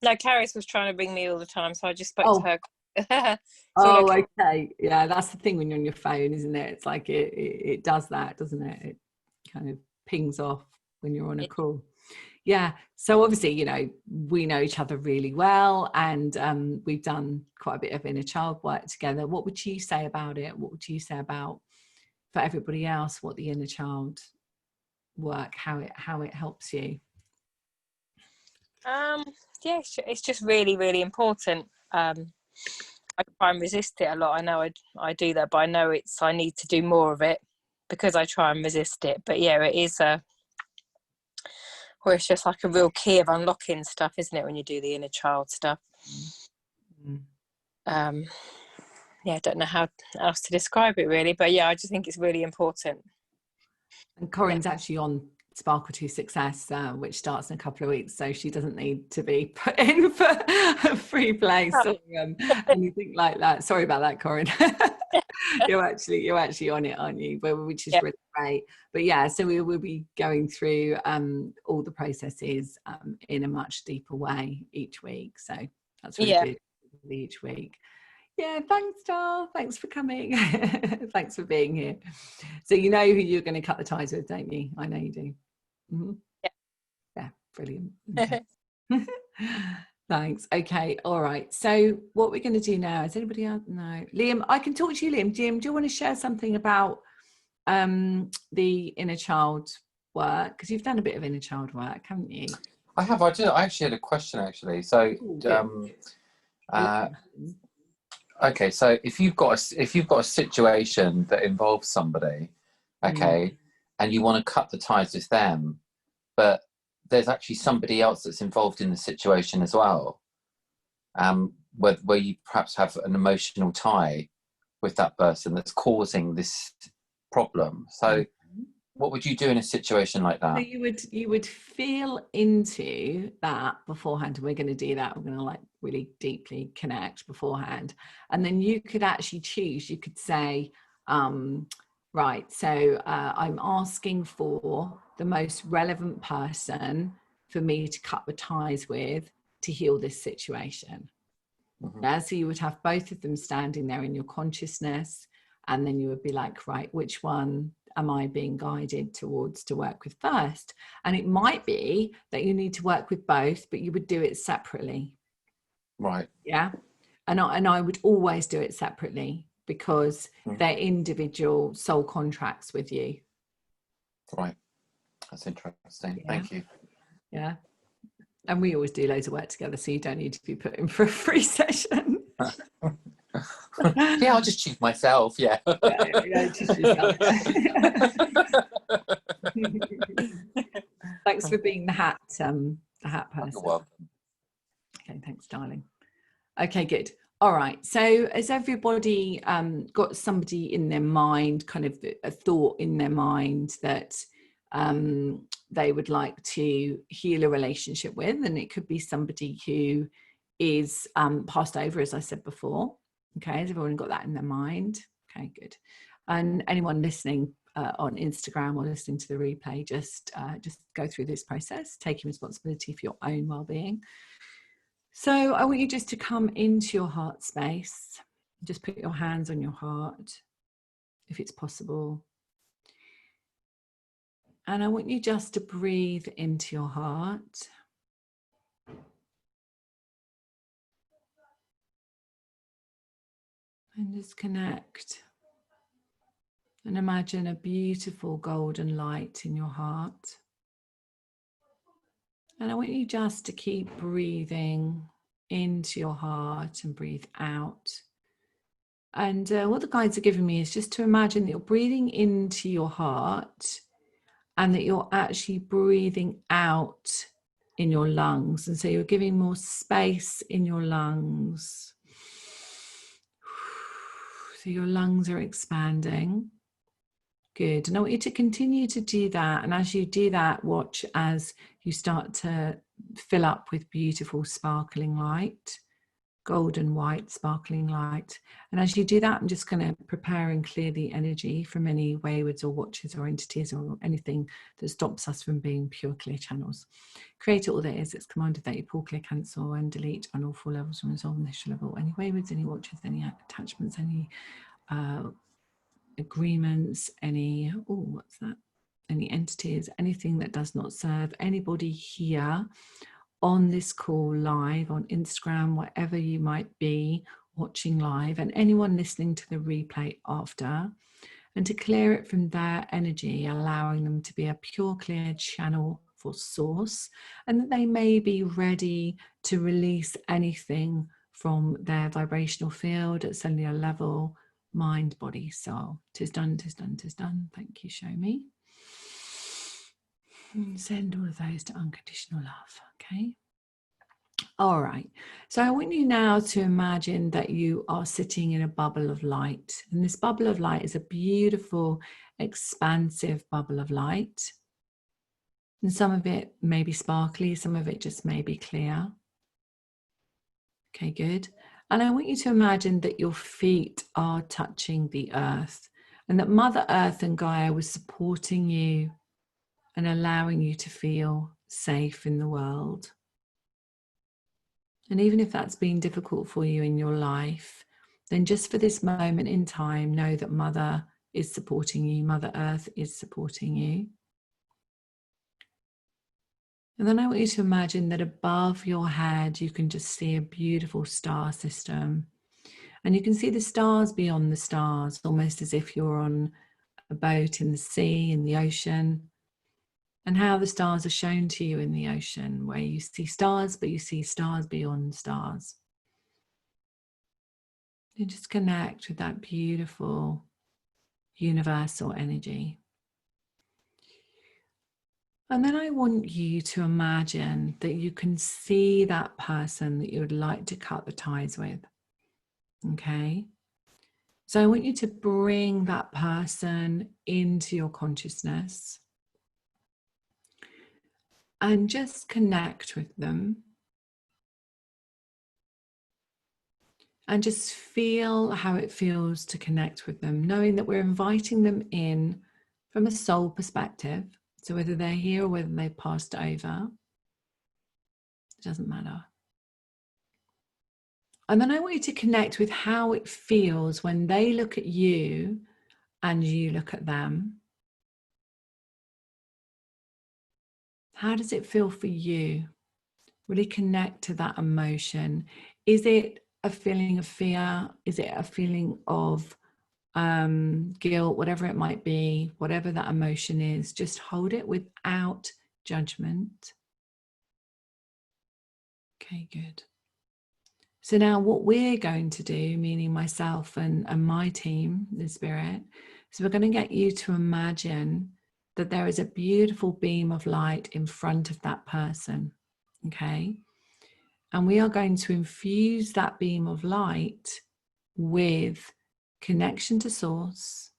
No, Caris was trying to ring me all the time, so I just spoke to her. Okay. Yeah, that's the thing when you're on your phone, isn't it? It's like it does that, doesn't it? It kind of pings off when you're on a call. Yeah. So obviously, we know each other really well, and we've done quite a bit of inner child work together. What would you say about it? What would you say about, for everybody else, what the inner child work, how it helps you? Yeah, it's just really, really important. I try and resist it a lot. I know I do that, but I know I need to do more of it because I try and resist it. But yeah, it is where it's just like a real key of unlocking stuff, isn't it, when you do the inner child stuff? I don't know how else to describe it really, but yeah, I just think it's really important. And Corinne's actually on Sparkle to Success, which starts in a couple of weeks, so she doesn't need to be put in for a free place or anything like that. Sorry about that, Corinne. you're actually on it, aren't you? Which is really great. But yeah, so we will be going through all the processes in a much deeper way each week. So that's really good each week. Yeah, thanks, Dar. Thanks for coming. Thanks for being here. So you know who you're going to cut the ties with, don't you? I know you do. Mm-hmm. Yeah, brilliant. Okay. Thanks. Okay, all right. So what we're going to do now, is anybody else? No. Liam, I can talk to you, Liam. Jim, do you want to share something about the inner child work? Because you've done a bit of inner child work, haven't you? I have. I actually had a question, actually. So, okay, so if you've got a situation that involves somebody, okay, and you want to cut the ties with them, but there's actually somebody else that's involved in the situation as well, where you perhaps have an emotional tie with that person that's causing this problem. So what would you do in a situation like that? So you would feel into that beforehand, and we're going to do that. We're going to like really deeply connect beforehand, and then you could actually choose. You could say, right, so I'm asking for the most relevant person for me to cut the ties with to heal this situation. Yeah, so you would have both of them standing there in your consciousness, and then you would be like, right, which one am I being guided towards to work with first? And it might be that you need to work with both, but you would do it separately. Right. Yeah. And I would always do it separately because they're individual soul contracts with you. Right. That's interesting. Yeah. Thank you. Yeah. And we always do loads of work together, so you don't need to be put in for a free session. Yeah, I'll just choose myself. Yeah. Yeah, just yourself. Thanks for being the hat person. You're welcome. Okay, thanks, darling. Okay, good. All right. So has everybody got somebody in their mind, kind of a thought in their mind that they would like to heal a relationship with? And it could be somebody who is passed over, as I said before. Okay, has everyone got that in their mind? Okay, good. And anyone listening on Instagram or listening to the replay, just go through this process, taking responsibility for your own well-being. So I want you just to come into your heart space. Just put your hands on your heart, if it's possible. And I want you just to breathe into your heart. And just connect. And imagine a beautiful golden light in your heart. And I want you just to keep breathing into your heart and breathe out. And what the guides are giving me is just to imagine that you're breathing into your heart and that you're actually breathing out in your lungs. And so you're giving more space in your lungs. So your lungs are expanding. Good. And I want you to continue to do that. And as you do that, watch as you start to fill up with beautiful sparkling light, golden white sparkling light. And as you do that, I'm just going to prepare and clear the energy from any waywards or watches or entities or anything that stops us from being pure clear channels. Create all that is. It's commanded that you pull, clear, cancel and delete on all 4 levels and resolve on this level. Any waywards, any watches, any attachments, any agreements, any any entities, anything that does not serve anybody here on this call, live on Instagram, wherever you might be watching live, and anyone listening to the replay after, and to clear it from their energy, allowing them to be a pure clear channel for source, and that they may be ready to release anything from their vibrational field at cellular level, mind, body, soul. 'Tis done, 'tis done, 'tis done. Thank you, show me. And send all of those to unconditional love. Okay. All right. So I want you now to imagine that you are sitting in a bubble of light. And this bubble of light is a beautiful, expansive bubble of light. And some of it may be sparkly, some of it just may be clear. Okay, good. And I want you to imagine that your feet are touching the earth and that Mother Earth and Gaia was supporting you and allowing you to feel safe in the world. And even if that's been difficult for you in your life, then just for this moment in time, know that Mother is supporting you, Mother Earth is supporting you. And then I want you to imagine that above your head, you can just see a beautiful star system. And you can see the stars beyond the stars, almost as if you're on a boat in the sea, in the ocean. And how the stars are shown to you in the ocean, where you see stars, but you see stars beyond stars. You just connect with that beautiful universal energy. And then I want you to imagine that you can see that person that you would like to cut the ties with. Okay? So I want you to bring that person into your consciousness and just connect with them. And just feel how it feels to connect with them, knowing that we're inviting them in from a soul perspective. So whether they're here or whether they've passed over, it doesn't matter. And then I want you to connect with how it feels when they look at you and you look at them. How does it feel for you? Really connect to that emotion. Is it a feeling of fear? Is it a feeling of guilt, whatever it might be, whatever that emotion is, just hold it without judgment. Okay, good. So now what we're going to do, meaning myself and my team, the spirit, so we're going to get you to imagine that there is a beautiful beam of light in front of that person. Okay. And we are going to infuse that beam of light with connection to source,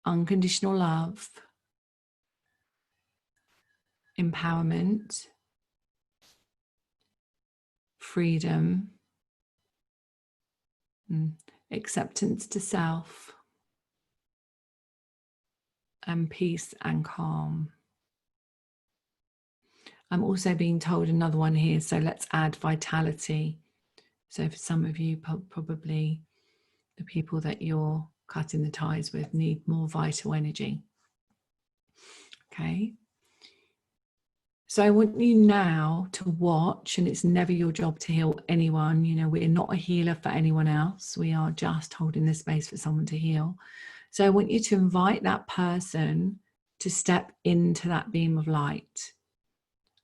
unconditional love, empowerment, freedom, acceptance to self, and peace and calm. I'm also being told another one here, so let's add vitality. So for some of you, probably the people that you're cutting the ties with need more vital energy. Okay. So I want you now to watch, and it's never your job to heal anyone. You know, we're not a healer for anyone else. We are just holding the space for someone to heal. So I want you to invite that person to step into that beam of light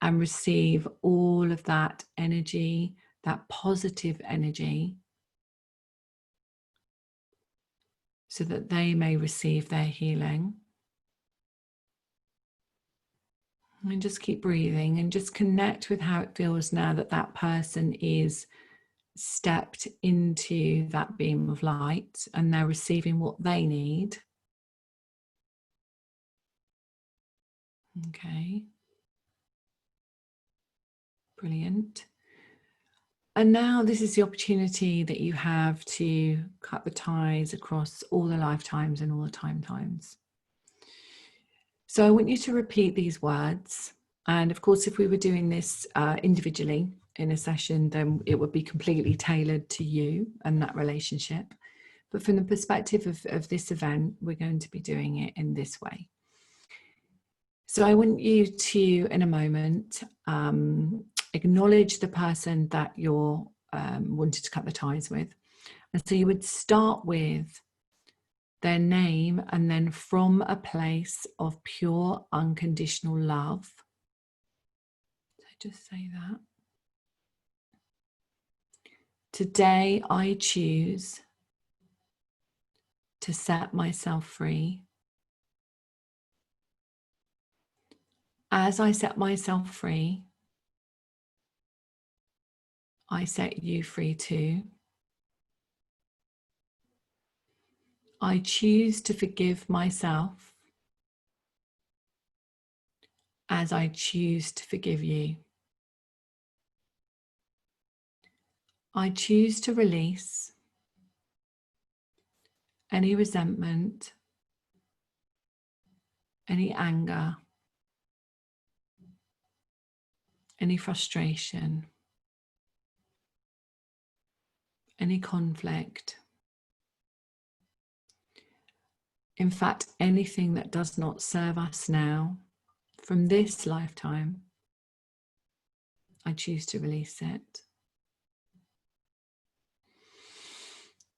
and receive all of that energy, that positive energy, so that they may receive their healing. And just keep breathing and just connect with how it feels now that that person is stepped into that beam of light and they're receiving what they need. Okay. Brilliant. And now this is the opportunity that you have to cut the ties across all the lifetimes and all the times. So I want you to repeat these words. And of course, if we were doing this individually in a session, then it would be completely tailored to you and that relationship. But from the perspective of this event, we're going to be doing it in this way. So I want you to, in a moment, acknowledge the person that you're wanted to cut the ties with. And so you would start with their name, and then from a place of pure unconditional love. So just say that. Today I choose to set myself free. As I set myself free, I set you free too. I choose to forgive myself as I choose to forgive you. I choose to release any resentment, any anger, any frustration, any conflict. In fact, anything that does not serve us now from this lifetime, I choose to release it.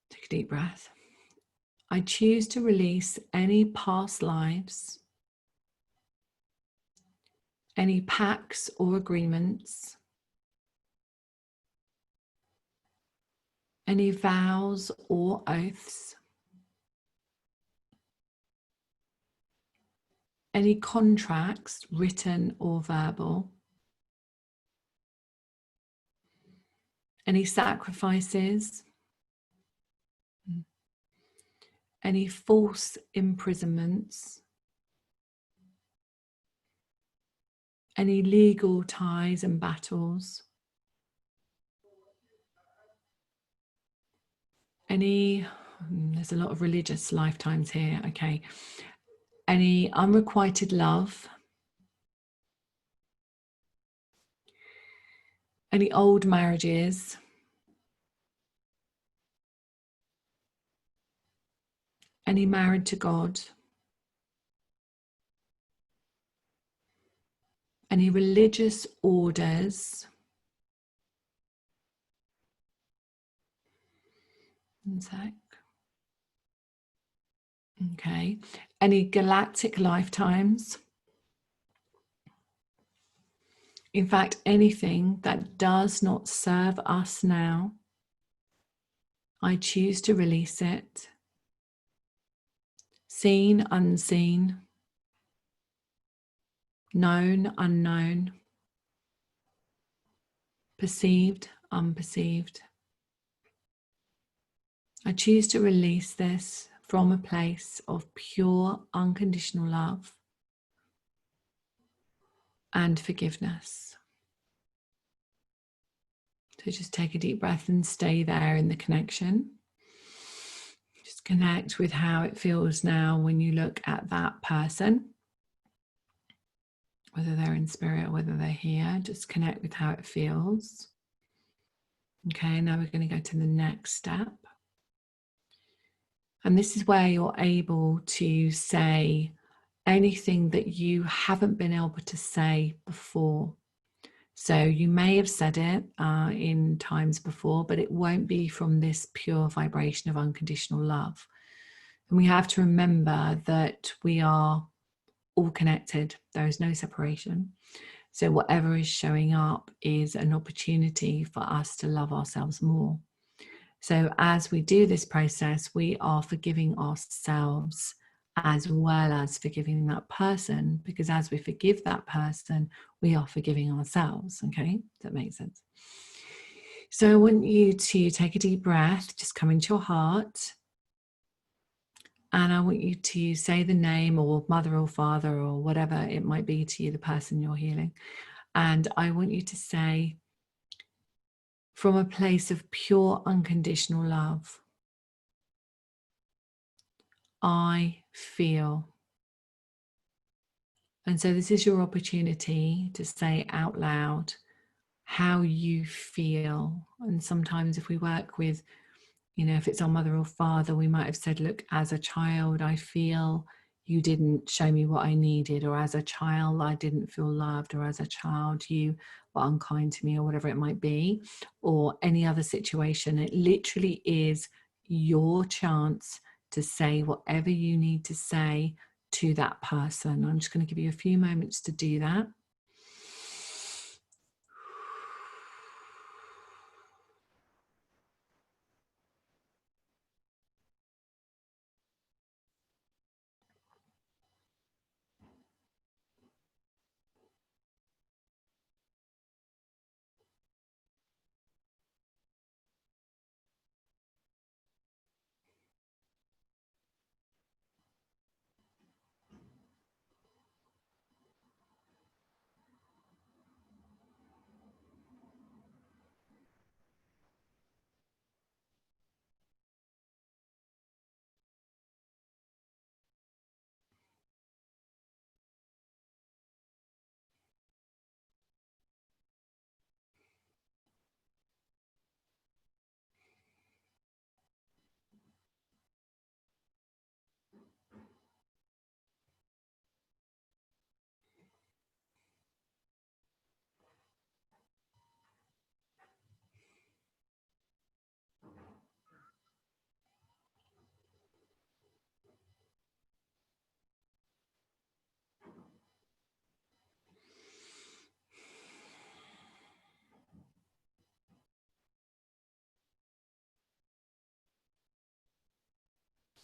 Take a deep breath. I choose to release any past lives, any pacts or agreements, any vows or oaths, any contracts, written or verbal, any sacrifices, any false imprisonments, any legal ties and battles, there's a lot of religious lifetimes here, okay, any unrequited love, any old marriages, any married to God, any religious orders, one sec. Okay. Any galactic lifetimes? In fact, anything that does not serve us now, I choose to release it. Seen, unseen, known, unknown, perceived, unperceived. I choose to release this from a place of pure, unconditional love and forgiveness. So just take a deep breath and stay there in the connection. Just connect with how it feels now when you look at that person, whether they're in spirit or whether they're here. Just connect with how it feels. Okay, now we're going to go to the next step. And this is where you're able to say anything that you haven't been able to say before. So you may have said it in times before, but it won't be from this pure vibration of unconditional love. And we have to remember that we are all connected. There is no separation. So whatever is showing up is an opportunity for us to love ourselves more. So as we do this process, we are forgiving ourselves as well as forgiving that person, because as we forgive that person, we are forgiving ourselves. Okay, does that make sense? So I want you to take a deep breath, just come into your heart, and I want you to say the name or mother or father or whatever it might be to you, the person you're healing. And I want you to say, from a place of pure unconditional love, I feel. And so this is your opportunity to say out loud how you feel. And sometimes if we work with, if it's our mother or father, we might have said, look, as a child, I feel you didn't show me what I needed, or as a child, I didn't feel loved, or as a child, you were unkind to me, or whatever it might be, or any other situation. It literally is your chance to say whatever you need to say to that person. I'm just going to give you a few moments to do that.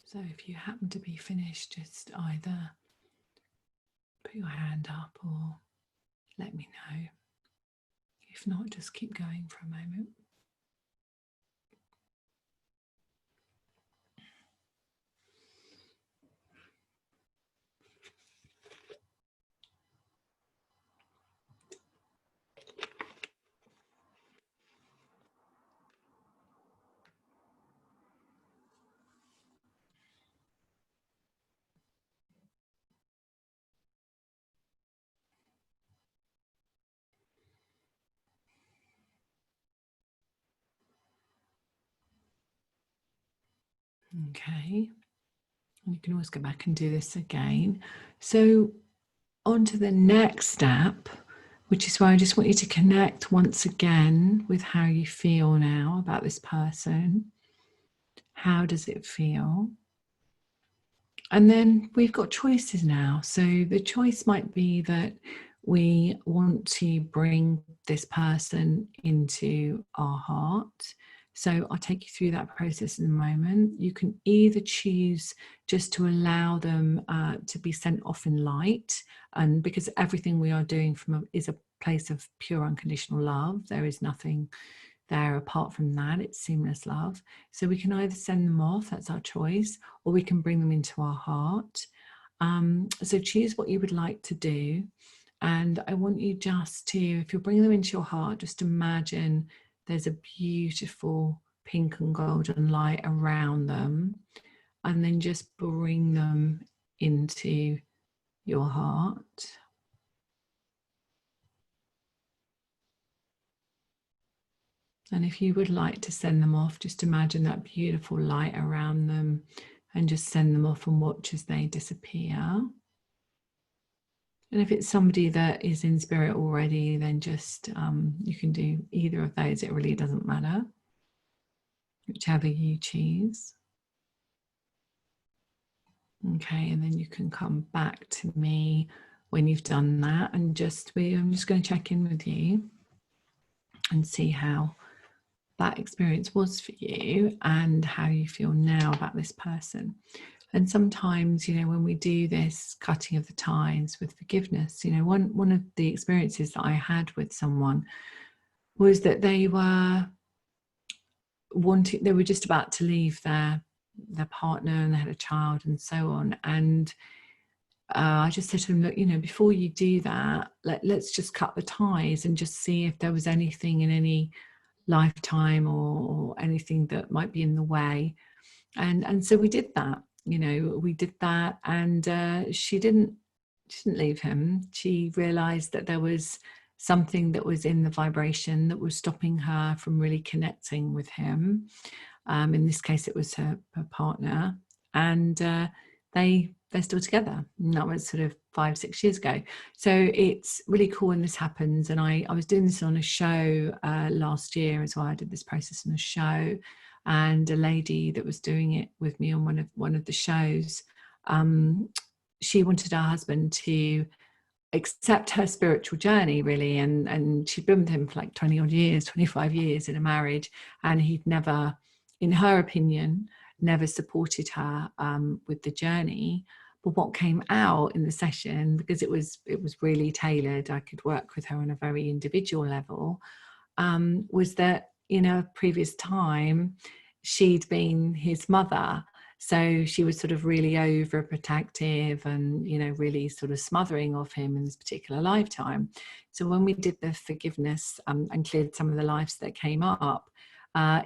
So if you happen to be finished, just either put your hand up or let me know. If not, just keep going for a moment. Okay, you can always go back and do this again. So on to the next step, which is where I just want you to connect once again with how you feel now about this person. How does it feel? And then we've got choices now. So the choice might be that we want to bring this person into our heart. So I'll take you through that process in a moment. You can either choose just to allow them to be sent off in light, and because everything we are doing is a place of pure unconditional love. There is nothing there apart from that. It's seamless love. So we can either send them off, that's our choice, or we can bring them into our heart. So choose what you would like to do. And I want you just to, if you're bringing them into your heart, just imagine there's a beautiful pink and golden light around them, and then just bring them into your heart. And if you would like to send them off, just imagine that beautiful light around them and just send them off and watch as they disappear. And if it's somebody that is in spirit already, then just you can do either of those. It really doesn't matter, whichever you choose. Okay, and then you can come back to me when you've done that, and I'm just going to check in with you and see how that experience was for you and how you feel now about this person. And sometimes, you know, when we do this cutting of the ties with forgiveness, you know, one of the experiences that I had with someone was that they were just about to leave their partner, and they had a child and so on. And I just said to them, look, you know, before you do that, let's just cut the ties and just see if there was anything in any lifetime or anything that might be in the way. And so we did that, you know, and she didn't leave him. She realized that there was something that was in the vibration that was stopping her from really connecting with him. In this case, it was her partner, and they're still together. And that was sort of 5-6 years ago. So it's really cool when this happens. And I was doing this on a show last year as well. I did this process on a show, and a lady that was doing it with me on one of the shows, she wanted her husband to accept her spiritual journey, really, and she'd been with him for like 20 odd years, 25 years in a marriage, and he'd never, in her opinion, never supported her with the journey. But what came out in the session, because it was really tailored, I could work with her on a very individual level, was that in a previous time she'd been his mother. So she was sort of really overprotective and, you know, really sort of smothering of him in this particular lifetime. So when we did the forgiveness and cleared some of the lives that came up,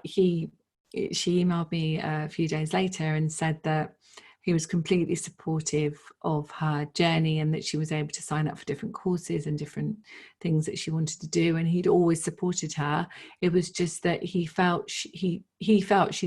she emailed me a few days later and said that he was completely supportive of her journey, and that she was able to sign up for different courses and different things that she wanted to do, and he'd always supported her. It was just that he felt she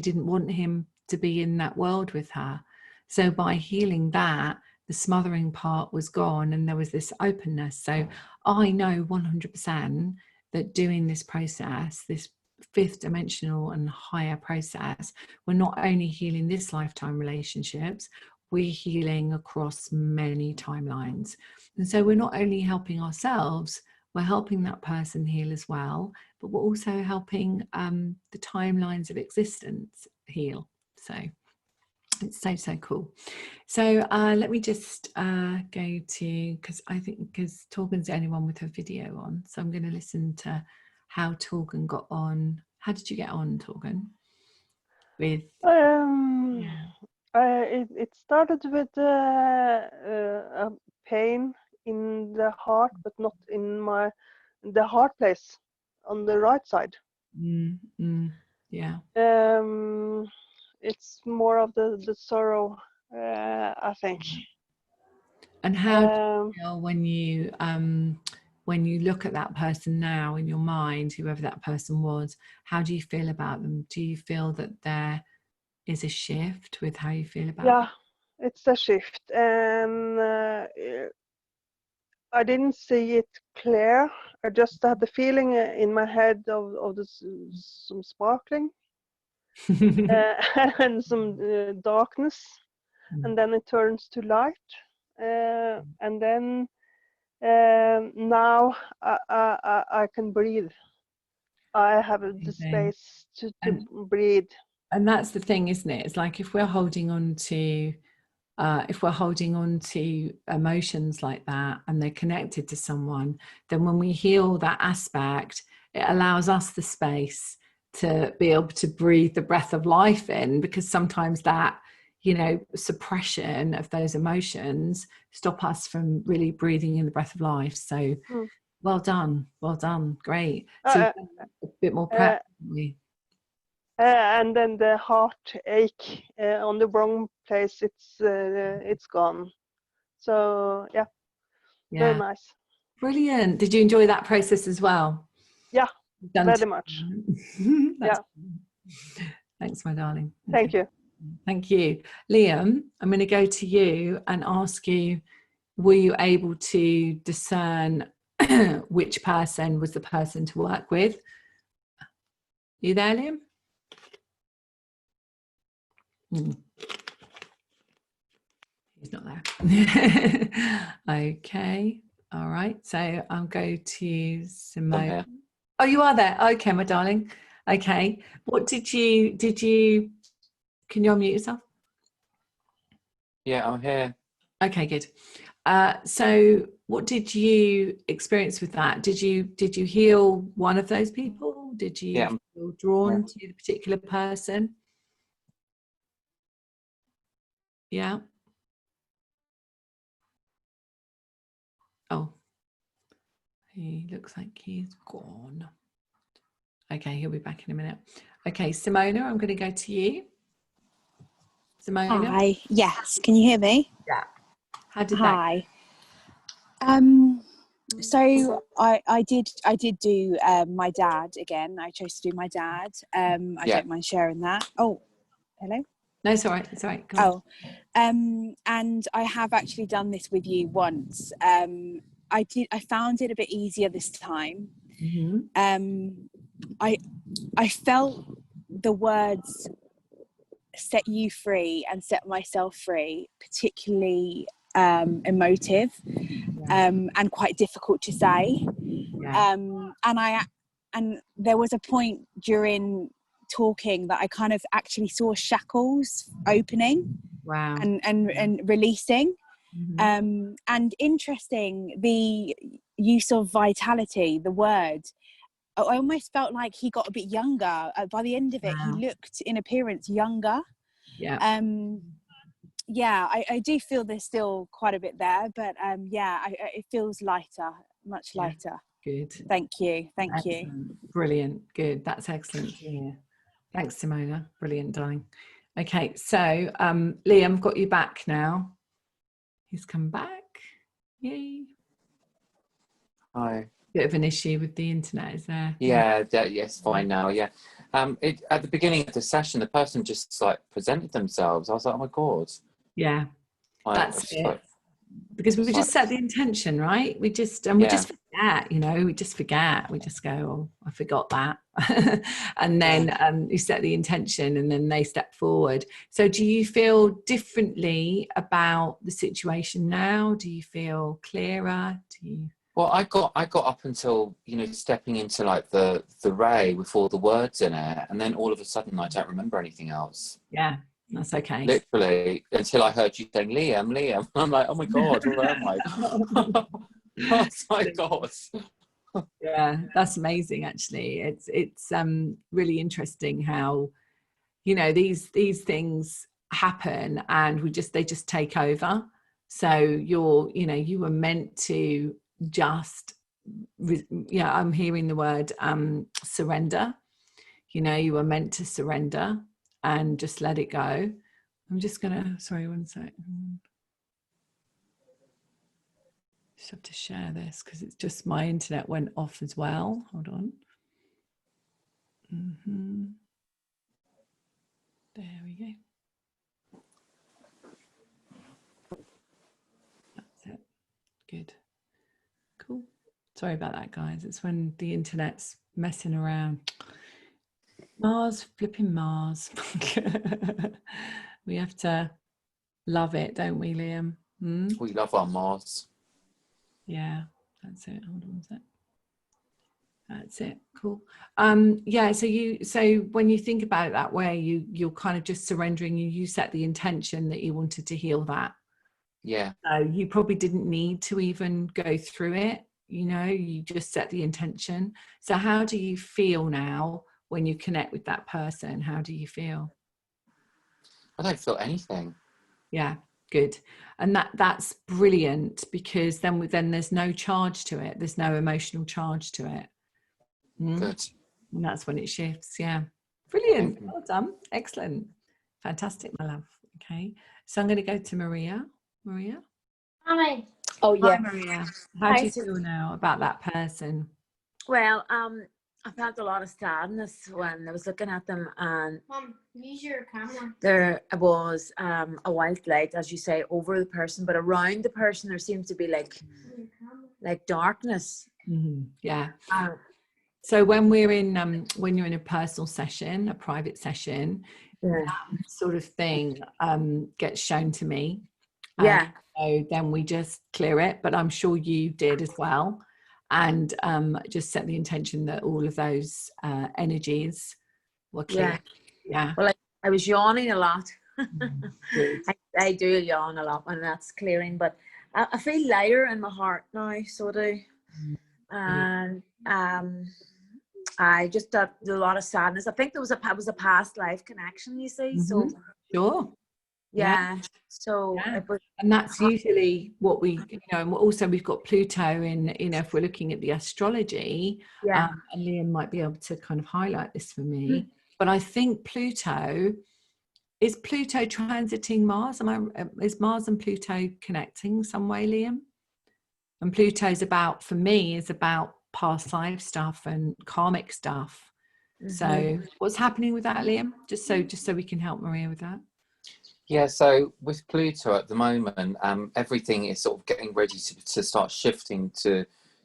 didn't want him to be in that world with her. So by healing that, the smothering part was gone, and there was this openness. So I know 100% that doing this process, this fifth dimensional and higher process, we're not only healing this lifetime relationships, we're healing across many timelines. And so we're not only helping ourselves, we're helping that person heal as well, but we're also helping the timelines of existence heal. So it's so cool. So let me just go to, because Torgun's the only one with her video on, so I'm going to listen to how Torgun got on. How did you get on, Torgun? With it started with a pain in the heart, but not in the heart place on the right side. Yeah. It's more of the sorrow, I think. And how do you feel when you look at that person now in your mind, whoever that person was? How do you feel about them? Do you feel that there is a shift with how you feel about them? Yeah, it's a shift, and I didn't see it clear. I just had the feeling in my head of some sparkling and some darkness. and then it turns to light, and then now I can breathe. I have the space to breathe. And that's the thing, isn't it? It's like if we're holding on to emotions like that and they're connected to someone, then when we heal that aspect, it allows us the space to be able to breathe the breath of life in, because sometimes that, you know, suppression of those emotions stop us from really breathing in the breath of life. So well done, great. So a bit more prep. And then the heartache on the wrong place, it's gone. So yeah, very nice. Brilliant. Did you enjoy that process as well? Yeah, very much. Yeah. Thanks, my darling. Thank you. Thank you. Liam, I'm going to go to you and ask you, were you able to discern which person was the person to work with? You there, Liam? He's not there. Okay. All right. So I'll go to Simone. Oh, you are there. Okay, my darling. Okay. What did you, can you unmute yourself? Yeah, I'm here. Okay, good. So what did you experience with that? Did you heal one of those people? Did you feel drawn to the particular person? Yeah. Oh, he looks like he's gone. Okay, he'll be back in a minute. Okay, Simona, I'm going to go to you. Simona. Hi. Yes. Can you hear me? Yeah. How did that go? So I did do my dad again. I chose to do my dad. I don't mind sharing that. Oh, hello. No, it's all right. It's all right. And I have actually done this with you once. I found it a bit easier this time. I felt the words "set you free" and "set myself free" particularly emotive, and quite difficult to say. And there was a point during talking that I kind of actually saw shackles opening and releasing. And interesting, the use of vitality, the word, I almost felt like he got a bit younger. By the end of it, he looked in appearance younger. I do feel there's still quite a bit there, but it feels lighter, much lighter. Good. Thank you. Brilliant. Good. That's excellent. Yeah. Thanks, Simona. Brilliant, darling. Okay, so Liam, got you back now. He's come back. Yay. Hi. Bit of an issue with the internet, is there? Yeah, yes, fine now. Yeah. At the beginning of the session, the person just like presented themselves. I was like, oh my God. Yeah. That's it. Because we just set the intention, right? We just forget, you know, we just go, oh, I forgot that. And then you set the intention and then they step forward. So do you feel differently about the situation now? Do you feel clearer? Well, I got up until, you know, stepping into like the ray with all the words in it, and then all of a sudden I don't remember anything else. Yeah. That's okay. Literally, until I heard you saying Liam. I'm like, oh my God, where am I? Oh my God. Yeah, that's amazing. Actually, it's really interesting how, you know, these things happen and they just take over. So you were meant to just, I'm hearing the word surrender. You know, you were meant to surrender and just let it go. I'm just gonna, sorry, one sec. Just have to share this because it's just my internet went off as well. Hold on. There we go. That's it. Good. Cool. Sorry about that, guys. It's when the internet's messing around. Mars, flipping Mars. We have to Love it, don't we, Liam? We love our Mars. Yeah, that's it. Hold on a sec. That's it. Cool. Yeah, so when you think about it that way, you're kind of just surrendering. You set the intention that you wanted to heal that. Yeah. You probably didn't need to even go through it, you know, you just set the intention. So how do you feel now when you connect with that person? How do you feel? I don't feel anything. Yeah, good. And that's brilliant, because then there's no charge to it. There's no emotional charge to it. Good. And that's when it shifts. Yeah. Brilliant. Well done. Excellent. Fantastic, my love. Okay. So I'm going to go to Maria. Maria? Hi. Oh, yeah. Hi, Maria. How do you feel now about that person? Well, I felt a lot of sadness when I was looking at them, and Mom, use your camera. there was a white light, as you say, over the person, but around the person there seems to be like darkness. Yeah. So when we're in when you're in a personal session, a private session, that sort of thing gets shown to me. So then we just clear it, but I'm sure you did as well, and just set the intention that all of those energies were clear. Yeah. Well, I was yawning a lot. I do yawn a lot when that's clearing, but I feel lighter in my heart now, so I do. And I just got a lot of sadness. I think there was a past life connection, you see. So sure. Yeah. So and that's usually what we, you know, and also we've got Pluto in, you know, if we're looking at the astrology, and Liam might be able to kind of highlight this for me, but I think is Pluto transiting Mars? Is Mars and Pluto connecting some way, Liam? And Pluto's about, for me, is about past life stuff and karmic stuff. So what's happening with that, Liam? Just so we can help Maria with that. Yeah, so with Pluto at the moment, everything is sort of getting ready to start shifting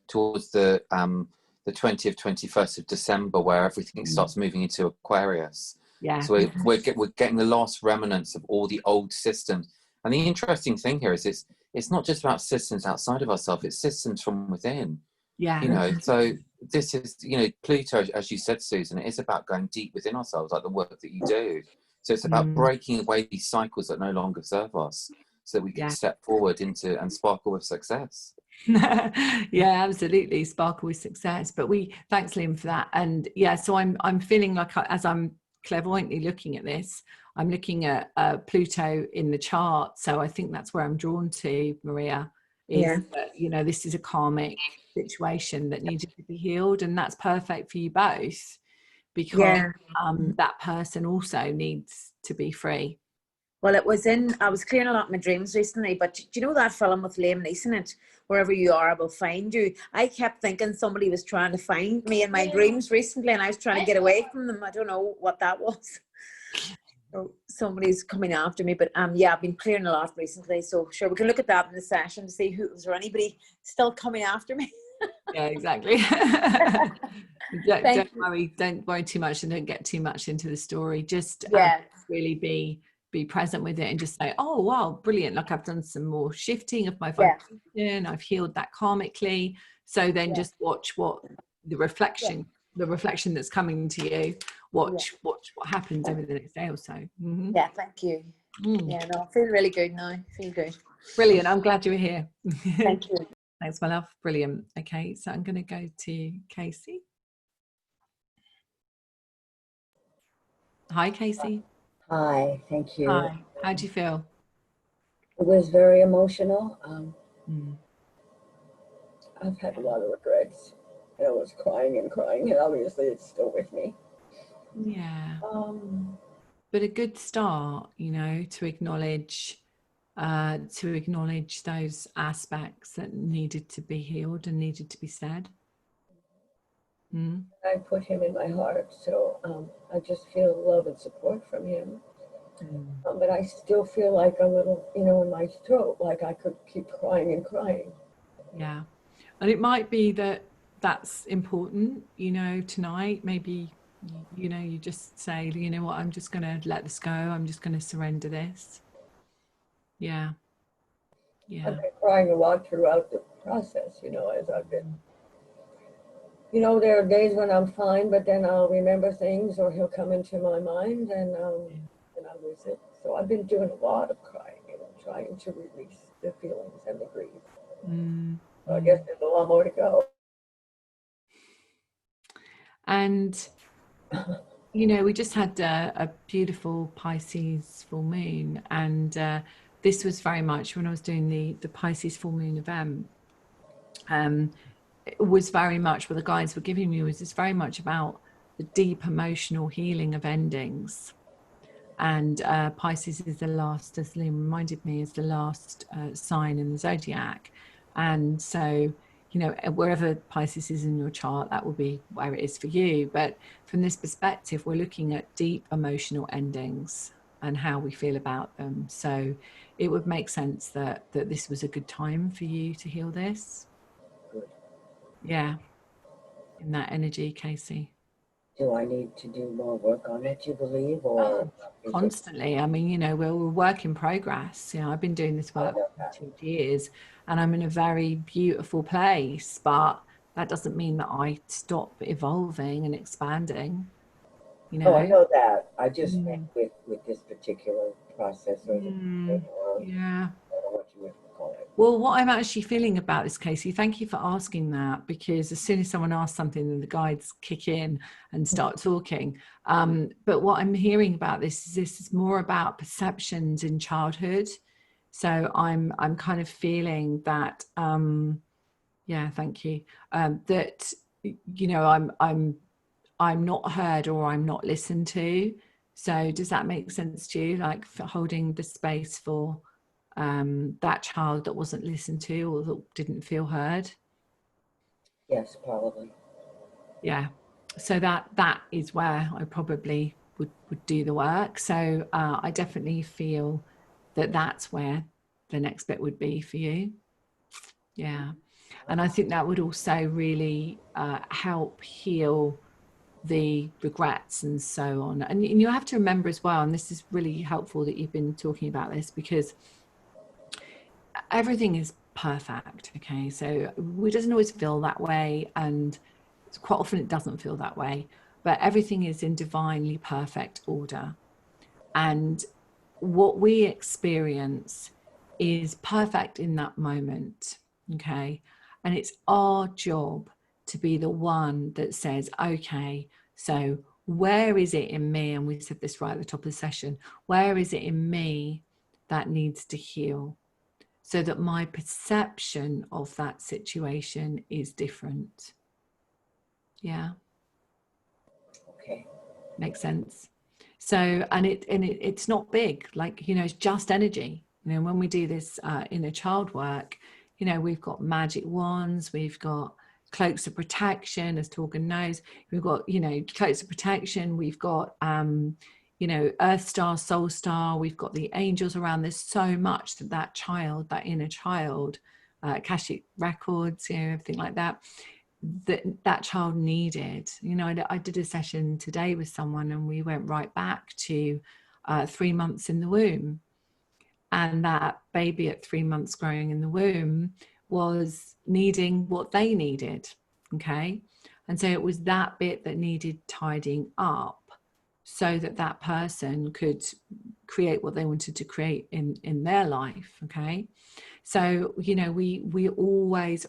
towards the 20th, 21st of December, where everything starts moving into Aquarius. Yeah. So we're getting the last remnants of all the old systems. And the interesting thing here is it's not just about systems outside of ourselves, it's systems from within. Yeah. You know, so this is, you know, Pluto, as you said, Susan, it is about going deep within ourselves, like the work that you do. So it's about breaking away these cycles that no longer serve us, so that we can step forward into and sparkle with success. Yeah, absolutely, sparkle with success. But thanks, Liam, for that. And yeah, so I'm feeling like as I'm clairvoyantly looking at this, I'm looking at Pluto in the chart. So I think that's where I'm drawn to, Maria. That, you know, this is a karmic situation that needed to be healed, and that's perfect for you both, because that person also needs to be free. Well, I was clearing a lot of my dreams recently, but do you know that film with Liam Neeson, it, Wherever You Are, I Will Find You? I kept thinking somebody was trying to find me in my dreams recently, and I was trying to get away from them. I don't know what that was. So somebody's coming after me, but yeah, I've been clearing a lot recently, so sure, we can look at that in the session to see is there anybody still coming after me. Yeah, exactly. Don't worry too much, and don't get too much into the story. Just really be present with it, and just say, oh wow, brilliant, like I've done some more shifting of my vibration, I've healed that karmically. So then just watch what the reflection that's coming to you, watch what happens over the next day or so. Yeah, thank you. Yeah, no, I feel really good now. I feel good. Brilliant. I'm glad you're here. Thank you. Thanks, my love. Brilliant. Okay, so I'm going to go to Casey. Hi, Casey. Hi, thank you. Hi. How do you feel? It was very emotional. I've had a lot of regrets. And I was crying, and obviously it's still with me. Yeah. But a good start, you know, to acknowledge those aspects that needed to be healed and needed to be said. I put him in my heart, so I just feel love and support from him. But I still feel like a little, you know, in my throat, like I could keep crying and crying. Yeah. And it might be that's important, you know, tonight. Maybe, you know, you just say, you know what, I'm just going to let this go. I'm just going to surrender this. Yeah. Yeah. I've been crying a lot throughout the process, you know, as I've been, you know, there are days when I'm fine, but then I'll remember things or he'll come into my mind and I lose it. So I've been doing a lot of crying and trying to release the feelings and the grief. So I guess there's a lot more to go. And, you know, we just had a beautiful Pisces full moon, and this was very much when I was doing the Pisces full moon event. It was very much what the guides were giving me was very much about the deep emotional healing of endings. And Pisces is the last, as Liam reminded me, is the last sign in the zodiac. And so, you know, wherever Pisces is in your chart, that will be where it is for you. But from this perspective, we're looking at deep emotional endings and how we feel about them. So it would make sense that this was a good time for you to heal this. Good. Yeah, in that energy, Casey. Do I need to do more work on it, you believe? Or constantly. I mean, you know, we're a work in progress. You know, I've been doing this work for 2 years and I'm in a very beautiful place, but that doesn't mean that I stop evolving and expanding. You know? Oh, I know that. I just meant with this particular process or yeah. I don't know what you would call it. Well, what I'm actually feeling about this, Casey, thank you for asking that, because as soon as someone asks something, then the guides kick in and start talking. But what I'm hearing about this is more about perceptions in childhood. So I'm kind of feeling that, yeah, thank you, that, you know, I'm not heard or I'm not listened to. So does that make sense to you? Like for holding the space for that child that wasn't listened to or that didn't feel heard? Yes, probably. Yeah. So that is where I probably would do the work. So I definitely feel that that's where the next bit would be for you. Yeah. And I think that would also really help heal the regrets and so on. And you have to remember as well, and this is really helpful that you've been talking about this, because everything is perfect. Okay, so it doesn't always feel that way, and quite often it doesn't feel that way, but everything is in divinely perfect order. And what we experience is perfect in that moment. Okay, and it's our job to be the one that says, okay, so where is it in me, and we said this right at the top of the session, where is it in me that needs to heal, so that my perception of that situation is different. Yeah. Okay. Makes sense. So, and it's not big, like, you know, it's just energy. You know, when we do this inner child work, you know, we've got magic wands, we've got cloaks of protection, as Torgen knows, we've got, you know, cloaks of protection, we've got, you know, Earth Star, Soul Star, we've got the angels around. There's so much that child, that inner child, Akashic records, you know, everything like that, that child needed. You know, I did a session today with someone and we went right back to 3 months in the womb, and that baby at 3 months growing in the womb was needing what they needed. Okay, and so it was that bit that needed tidying up so that that person could create what they wanted to create in their life. Okay, so, you know, we always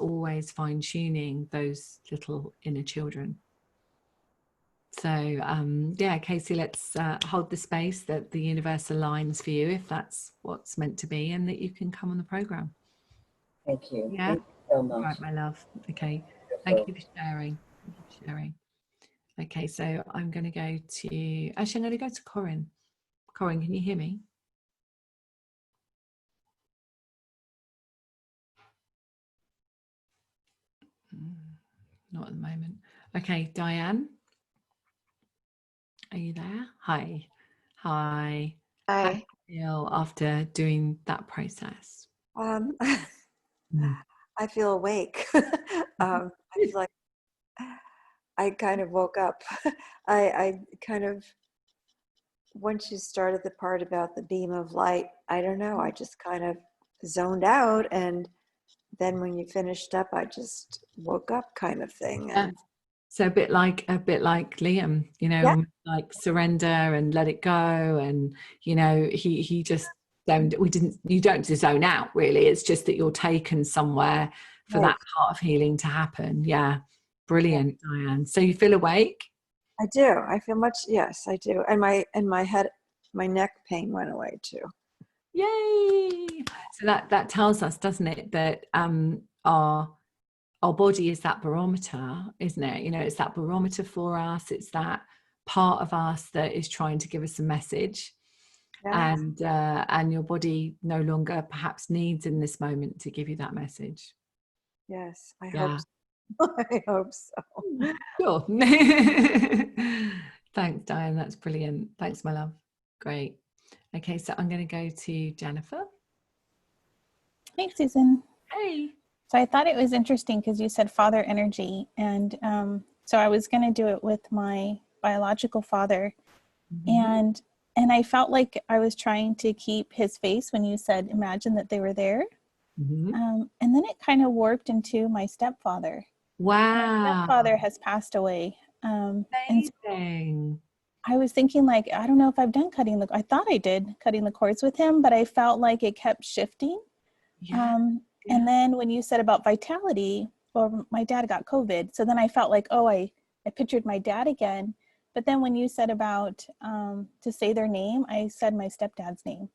fine tuning those little inner children. So yeah, Casey, let's hold the space that the universe aligns for you, if that's what's meant to be, and that you can come on the program. Thank you. Yeah. Thank you so much. All right, my love. Okay. Thank you for sharing. Thank you for sharing. Okay, so I'm going to go to, actually, I'm going to go to Corinne. Corinne, can you hear me? Not at the moment. Okay, Diane, are you there? Hi. Hi. Hi. How do you feel after doing that process? I feel awake. I feel like I kind of woke up. I kind of once you started the part about the beam of light, I don't know, I just kind of zoned out, and then when you finished up, I just woke up, kind of thing. And so a bit like Liam, you know, yeah. like surrender and let it go, and you know, he just you don't zone out really. It's just that you're taken somewhere for Right. that part of healing to happen. Yeah, brilliant, Diane. So you feel awake? I do. I feel much. Yes, I do. And my head, my neck pain went away too. Yay! So that tells us, doesn't it, that our body is that barometer, isn't it? You know, it's that barometer for us. It's that part of us that is trying to give us a message. Yeah. And your body no longer perhaps needs in this moment to give you that message. Yes, I hope so. I hope so. Sure. Thanks, Diane. That's brilliant. Thanks, my love. Great. Okay, so I'm going to go to Jennifer. Hey, Susan. Hey. So I thought it was interesting because you said father energy. And so I was going to do it with my biological father. Mm-hmm. And I felt like I was trying to keep his face when you said, imagine that they were there. Mm-hmm. And then it kind of warped into my stepfather. Wow. My stepfather has passed away. Amazing. And so I was thinking, like, I don't know if I've done I thought I did cutting the cords with him, but I felt like it kept shifting. Yeah. And then when you said about vitality, well, my dad got COVID. So then I felt like, oh, I pictured my dad again. But then when you said about to say their name, I said my stepdad's name.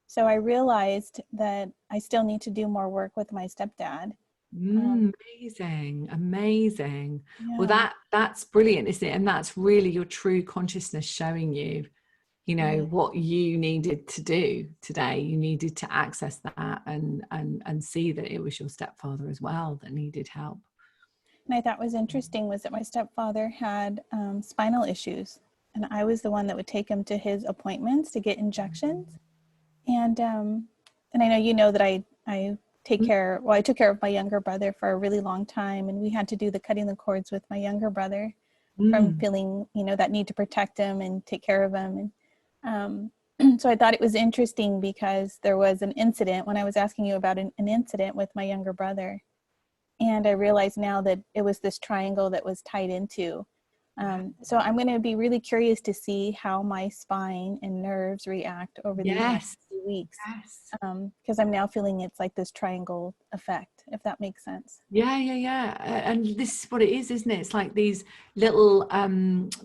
So I realized that I still need to do more work with my stepdad. Amazing. Yeah. Well, that's brilliant, isn't it? And that's really your true consciousness showing you, you know, what you needed to do today. You needed to access that and see that it was your stepfather as well that needed help. And I thought was interesting was that my stepfather had spinal issues, and I was the one that would take him to his appointments to get injections. And I know you know that I took care of my younger brother for a really long time, and we had to do the cutting the cords with my younger brother from feeling, you know, that need to protect him and take care of him. And so I thought it was interesting because there was an incident when I was asking you about an incident with my younger brother. And I realize now that it was this triangle that was tied into. So I'm going to be really curious to see how my spine and nerves react over the next few weeks. Because I'm now feeling it's like this triangle effect, if that makes sense. Yeah. And this is what it is, isn't it? It's like these little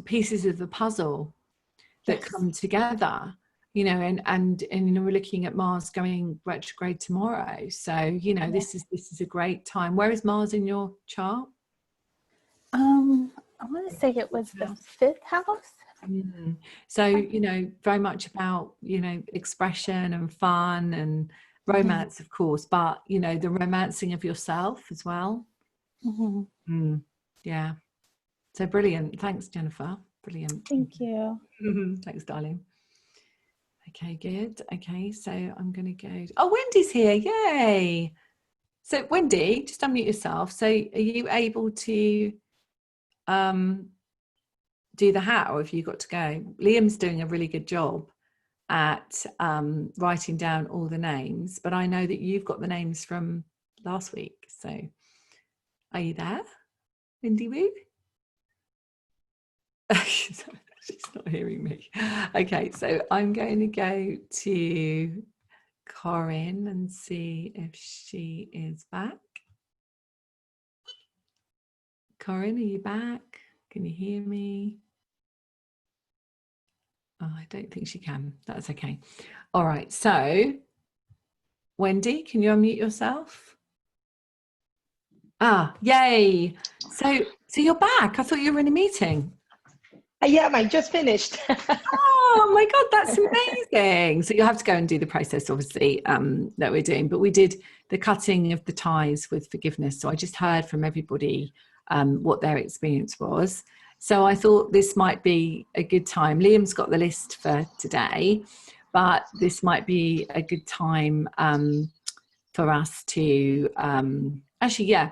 pieces of the puzzle that come together. You know, and you know, we're looking at Mars going retrograde tomorrow. So, you know, this is a great time. Where is Mars in your chart? I want to say it was the 5th house. So, you know, very much about, you know, expression and fun and romance, of course, but, you know, the romancing of yourself as well. Yeah. So brilliant. Thanks, Jennifer. Brilliant. Thank you. Thanks, darling. Okay, good. Okay, so I'm going to go. Oh, Wendy's here. Yay. So Wendy, just unmute yourself. So are you able to do the hat, or have you got to go? Liam's doing a really good job at writing down all the names, but I know that you've got the names from last week. So are you there, Wendy Woo? She's not hearing me. Okay, so I'm going to go to Corinne and see if she is back. Corinne, are you back? Can you hear me? Oh, I don't think she can. That's okay. All right, so Wendy, can you unmute yourself? Ah, yay. So you're back. I thought you were in a meeting. Yeah, I just finished. Oh my God, that's amazing. So you'll have to go and do the process, obviously, that we're doing. But we did the cutting of the ties with forgiveness. So I just heard from everybody what their experience was. So I thought this might be a good time. Liam's got the list for today, but this might be a good time for us to actually, yeah.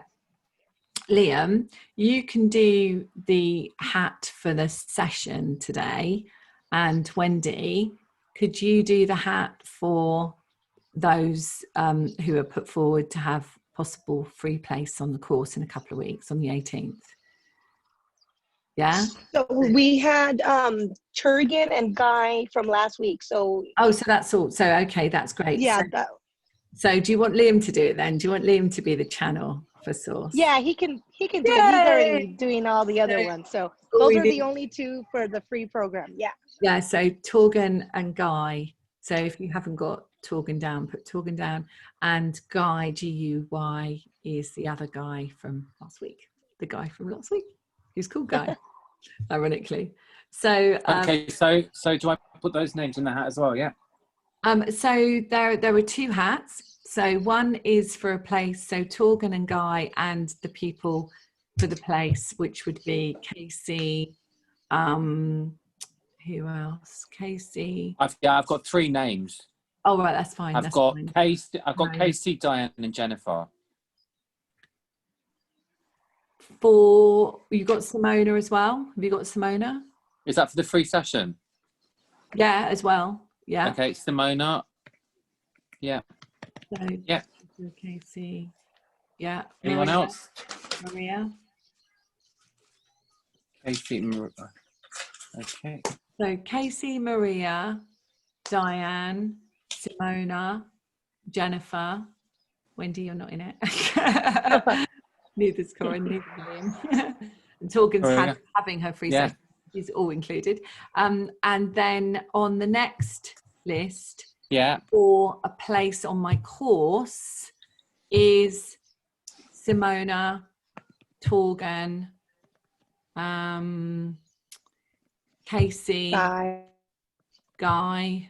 Liam, you can do the hat for the session today. And Wendy, could you do the hat for those who are put forward to have possible free place on the course in a couple of weeks on the 18th? Yeah. So we had Turgan and Guy from last week. So so that's all. So okay, that's great. Yeah. So do you want Liam to do it then? Do you want Liam to be the channel for Source? Yeah, he can do it. He's already doing all the other ones. So those are the only two for the free program. Yeah. Yeah. So Torgan and Guy. So if you haven't got Torgan down, put Torgan down. And Guy, Guy, is the other guy from last week. The guy from last week, who's called Guy, ironically. So okay. So do I put those names in the hat as well? Yeah. So there were two hats. So one is for a place. So Torgan and Guy, and the people for the place, which would be Casey. Who else? Casey. I've got 3 names. Oh right, that's fine. I've got Casey, Diane, and Jennifer. You got Simona as well. Have you got Simona? Is that for the free session? Yeah, as well. Yeah. Okay, Simona. Yeah. So, yeah. Casey. Yeah. Anyone else? Maria. Casey, Maria. Okay. So Casey, Maria, Diane, Simona, Jennifer. Wendy, you're not in it. Neither's Corinne, neither Liam. And Torgan's having her free session. She's all included. And then on the next list, for a place on my course, is Simona, Torgan, Casey, Guy,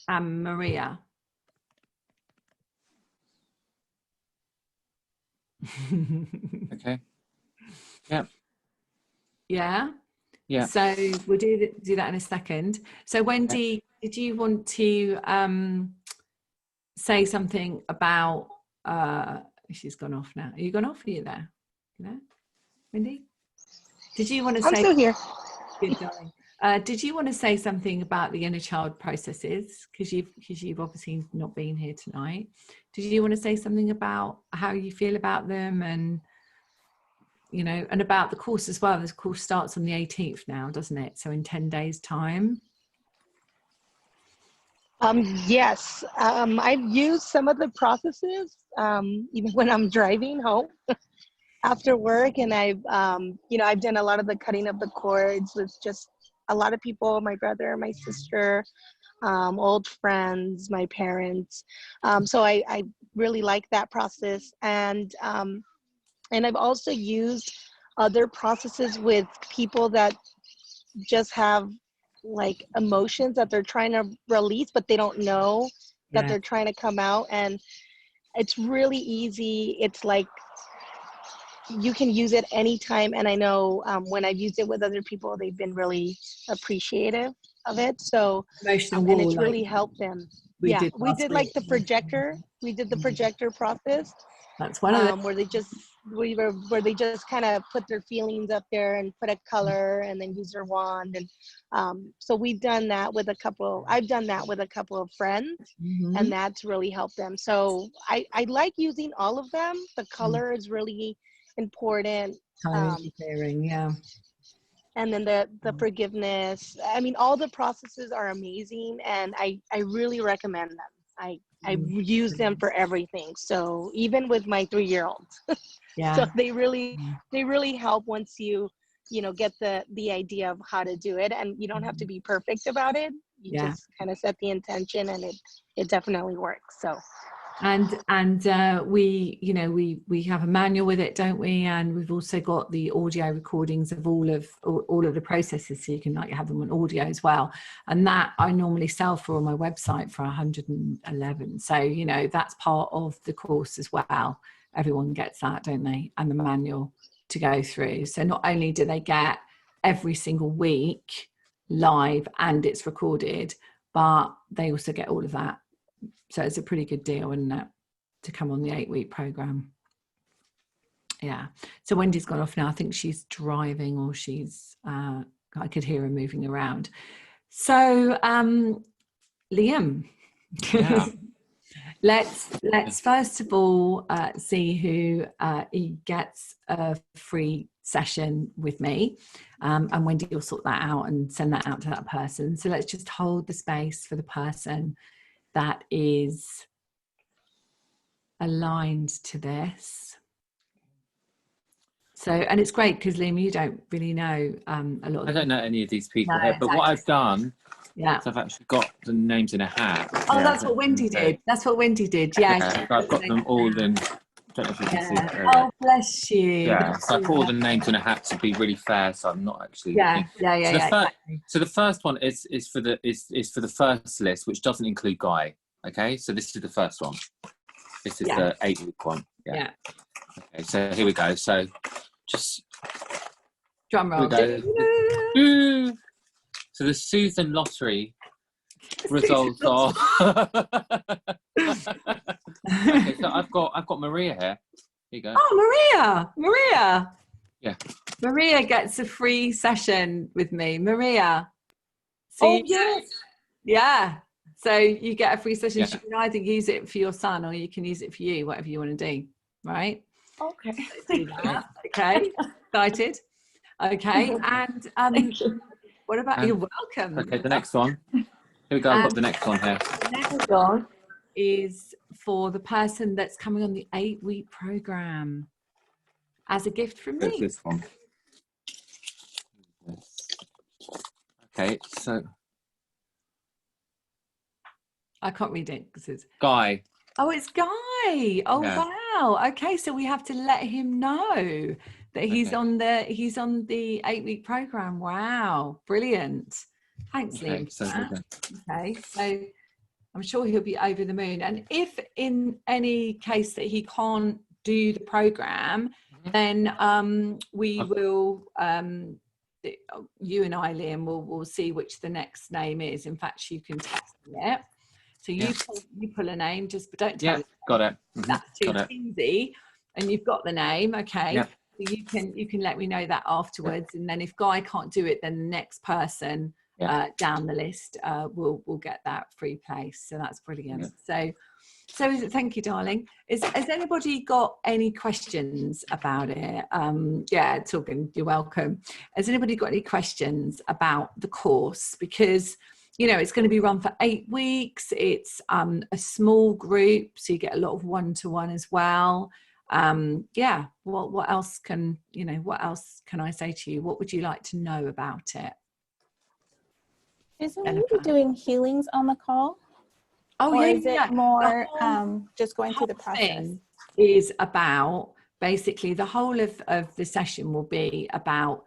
and Maria. Okay. Yeah. Yeah. Yeah. So we'll do that in a second. So Wendy, did you want to say something about? She's gone off now. Are you gone off? Are you there? You know, Wendy? Did you want to say? I'm still here. Good, darling. Did you want to say something about the inner child processes? Because you've obviously not been here tonight. Did you want to say something about how you feel about them, and and about the course as well? The course starts on the 18th now, doesn't it? So in 10 days' time. Yes, I've used some of the processes even when I'm driving home after work, and I've I've done a lot of the cutting of the cords with just a lot of people, my brother, my sister, old friends, my parents. So I really like that process, and I've also used other processes with people that just have like emotions that they're trying to release, but they don't know that they're trying to come out. And it's really easy. It's like you can use it anytime. And I know when I've used it with other people, they've been really appreciative of it. So and it's really helped them. We did like the projector. We did the projector process. That's one of them. Where they just kind of put their feelings up there and put a color and then use their wand. And so we've done that with I've done that with a couple of friends, and that's really helped them. So I like using all of them. The color is really important. Clearing, yeah. And then the forgiveness. I mean, all the processes are amazing, and I really recommend them. I use them for everything. So even with my 3-year-old, so they really help once you get the idea of how to do it, and you don't have to be perfect about it. You just kind of set the intention, and it definitely works. So. And we have a manual with it, don't we? And we've also got the audio recordings of all of the processes, so you can have them on audio as well. And that I normally sell for on my website for 111. So that's part of the course as well. Everyone gets that, don't they? And the manual to go through. So not only do they get every single week live and it's recorded, but they also get all of that. So it's a pretty good deal, isn't it, to come on the 8-week program? Yeah. So Wendy's gone off now. I think she's driving, or she's I could hear her moving around. So, Liam, Yeah. let's first of all see who he gets a free session with me, and Wendy will sort that out and send that out to that person. So let's just hold the space for the person that is aligned to this. So, and it's great because Liam, you don't really know a lot. I don't know any of these people No, here, but what I've done, yeah, is I've actually got the names in a hat. oh, Yeah, that's what Wendy did. That's what Wendy did. Yeah, yeah, I've got them all in. I don't know if you can see it. Oh, bless you. Yeah, so I put all the names in a hat to be really fair, so I'm not actually. Yeah, looking. exactly. So the first one is for the first list, which doesn't include Guy. Okay, so this is the first one. This is the 8-week one. Yeah. Okay, so here we go. So just drum roll. So the Susan Lottery results are. Okay, so I've got Maria here. Here you go. Oh, Maria. Yeah. Maria gets a free session with me. Maria. So yes. Yeah. So you get a free session. Yeah. You can either use it for your son or you can use it for you, whatever you want to do. Right? Okay. Do that. Okay. Excited. Okay. And what about you're welcome. Okay, the next one. Here we go. I've got the next one here. The next one is for the person that's coming on the 8-week program as a gift from It's me. this one. Okay, so I can't read it because it's Guy. Oh, it's Guy. Oh, Yeah. wow. Okay, so we have to let him know that he's on the 8-week program. Wow, brilliant. Thanks, Okay, Liam. so for here we that. go. Okay, so I'm sure he'll be over the moon. And if in any case that he can't do the program, then we will, you and I, Liam, will see which the next name is. In fact, you can text me it. So you pull a name, just don't tell Yeah, me. got it. That's too easy. And you've got the name, okay. Yeah. So you can let me know that afterwards. And then if Guy can't do it, then the next person down the list will get that free place. So that's brilliant. So thank you, darling. Has anybody got any questions about it? Talking, you're welcome. Has anybody got any questions about the course? Because it's going to be run for 8 weeks. It's a small group, so you get a lot of one-to-one as well. What else can I say to you? What would you like to know about it? Isn't you doing healings on the call? Oh, or yeah, is it more just going through the process? Is about basically the whole of the session will be about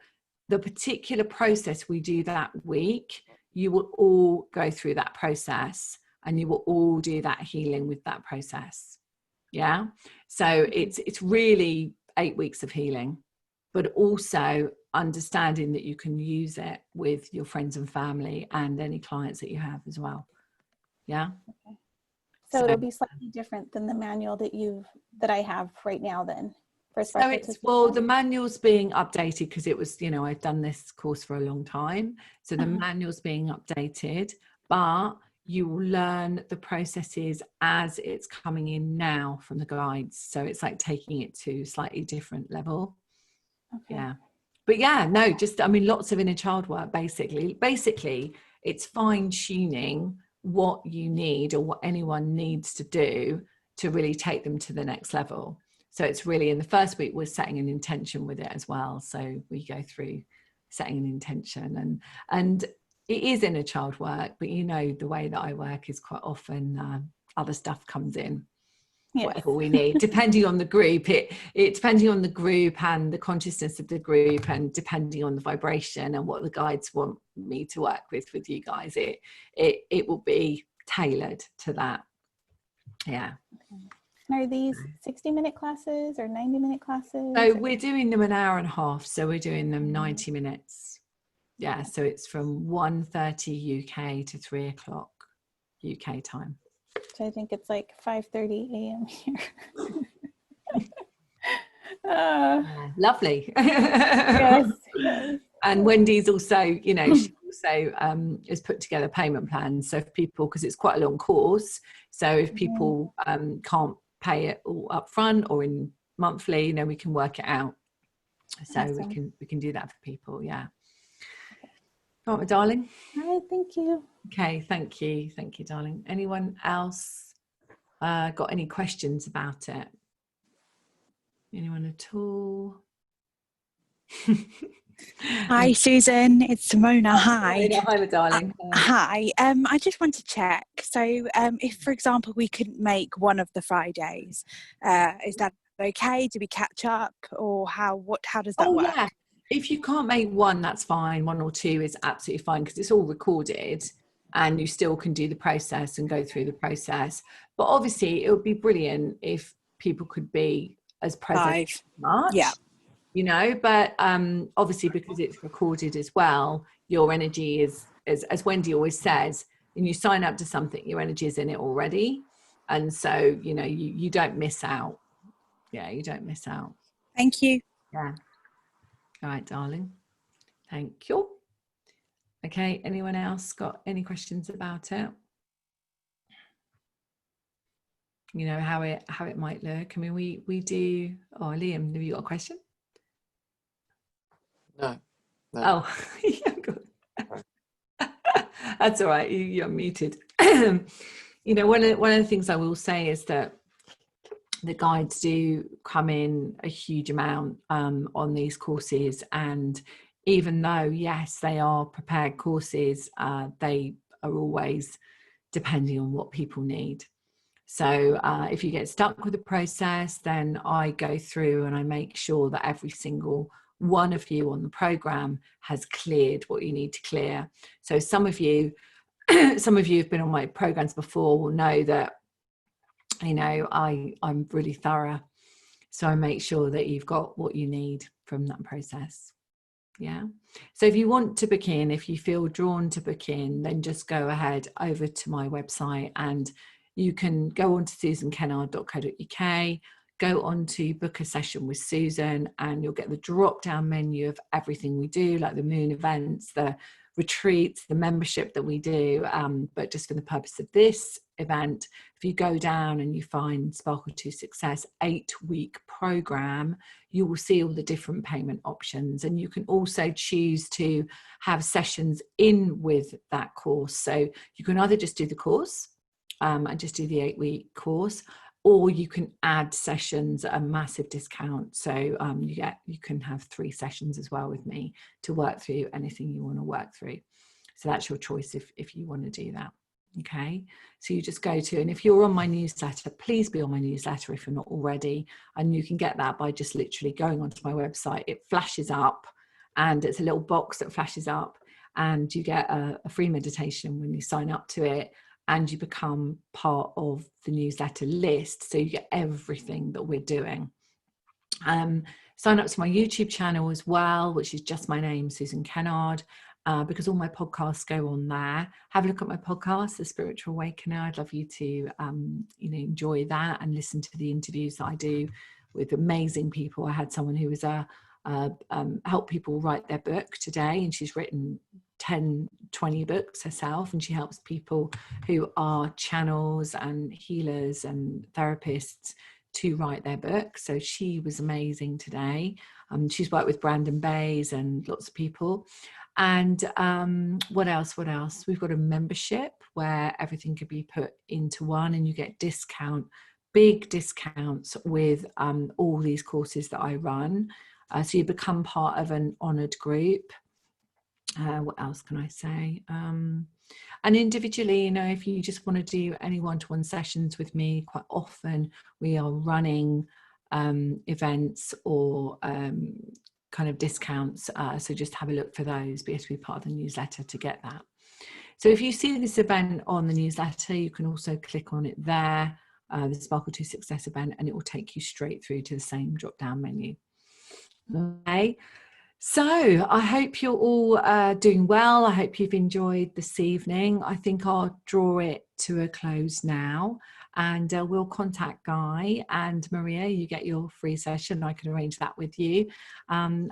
the particular process we do that week. You will all go through that process and you will all do that healing with that process. Yeah. So it's really 8 weeks of healing, but also understanding that you can use it with your friends and family and any clients that you have as well. Yeah. Okay. So it'll be slightly different than the manual that I have right now then. So the manual's being updated because it was, I've done this course for a long time. So the manual's being updated, but you will learn the processes as it's coming in now from the guides. So it's like taking it to a slightly different level. Okay. Yeah. But lots of inner child work, basically. Basically, it's fine tuning what you need or what anyone needs to do to really take them to the next level. So it's really, in the first week, we're setting an intention with it as well. So we go through setting an intention and it is inner child work, but the way that I work is quite often other stuff comes in, whatever we need, depending on the group. It depending on the group and the consciousness of the group and depending on the vibration and what the guides want me to work with you guys. It will be tailored to that. Yeah. Okay. Are these 60-minute classes or 90-minute classes? So we're doing them an hour and a half. So we're doing them 90 minutes. Yeah. So it's from 1:30 UK to 3 o'clock UK time. So I think it's like 5:30 a.m. here. Lovely. Yes. And Wendy's also, you know, she also has put together payment plans. So if people, because it's quite a long course, so if people can't pay it all up front or in monthly, you know, we can work it out. So awesome. we can do that for people. Yeah. All right, my darling. All right, thank you. Okay, thank you, darling. Anyone else got any questions about it? Anyone at all? Hi Susan, it's Simona. Hi. Hi, my darling. Hi. I just want to check. So if, for example, we couldn't make one of the Fridays, is that okay? Do we catch up, or how does that work? Yeah. If you can't make one, that's fine. 1 or 2 is absolutely fine, because it's all recorded and you still can do the process and go through the process. But obviously it would be brilliant if people could be as present as much. Yeah. You know, but obviously because it's recorded as well, your energy is, as Wendy always says, when you sign up to something, your energy is in it already. And so, you know, you don't miss out. Yeah, you don't miss out. Thank you. Yeah. All right, darling. Thank you. Okay, anyone else got any questions about it? You know, how it might look. I mean, we do. Oh, Liam, have you got a question? No. Oh, yeah, good. That's all right. You're muted. You know, one of the things I will say is that the guides do come in a huge amount on these courses, and even though, yes, they are prepared courses, they are always depending on what people need. So if you get stuck with the process, then I go through and I make sure that every single one of you on the program has cleared what you need to clear. So some of you have been on my programs before will know that, you know, I'm really thorough. So I make sure that you've got what you need from that process. Yeah. So if you want to book in, if you feel drawn to book in, then just go ahead over to my website and you can go on to susankennard.co.uk, go on to book a session with Susan, and you'll get the drop down menu of everything we do, like the moon events, the retreats, the membership that we do. But just for the purpose of this event, if you go down and you find Sparkle to Success 8-week program, you will see all the different payment options, and you can also choose to have sessions in with that course. So you can either just do the course and just do the 8-week course, or you can add sessions at a massive discount. So you can have 3 sessions as well with me to work through anything you want to work through. So that's your choice if you want to do that. Okay, so you just go to, and if you're on my newsletter, please be on my newsletter if you're not already, and you can get that by just literally going onto my website. It flashes up, and it's a little box that flashes up, and you get a free meditation when you sign up to it, and you become part of the newsletter list, so you get everything that we're doing. Sign up to my YouTube channel as well, which is just my name, Susan Kennard, because all my podcasts go on there. Have a look at my podcast, The Spiritual Awakener. I'd love you to enjoy that and listen to the interviews that I do with amazing people. I had someone who was help people write their book today, and she's written 10-20 books herself, and she helps people who are channels and healers and therapists to write their book. So she was amazing today. She's worked with Brandon Bays and lots of people. And what else? We've got a membership where everything can be put into one, and you get big discounts with all these courses that I run. So you become part of an honoured group. What else can I say? And individually, if you just want to do any one-to-one sessions with me, quite often we are running events or kind of discounts. So just have a look for those, but you have to be part of the newsletter to get that. So if you see this event on the newsletter, you can also click on it there, the Sparkle to Success event, and it will take you straight through to the same drop-down menu. Okay. So I hope you're all doing well. I hope you've enjoyed this evening. I think I'll draw it to a close now. and we'll contact Guy and Maria. You get your free session. I can arrange that with you, and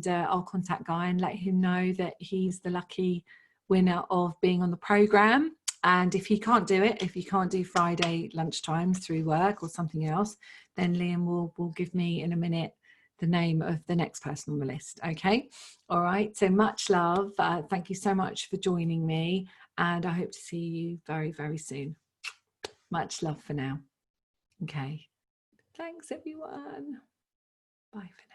I'll contact Guy and let him know that he's the lucky winner of being on the program. And if he can't do it, if he can't do Friday lunchtimes through work or something else, then Liam will give me in a minute the name of the next person on the list. Okay. All right. So much love. Thank you so much for joining me, and I hope to see you very, very soon. Much love for now. Okay. Thanks, everyone. Bye for now.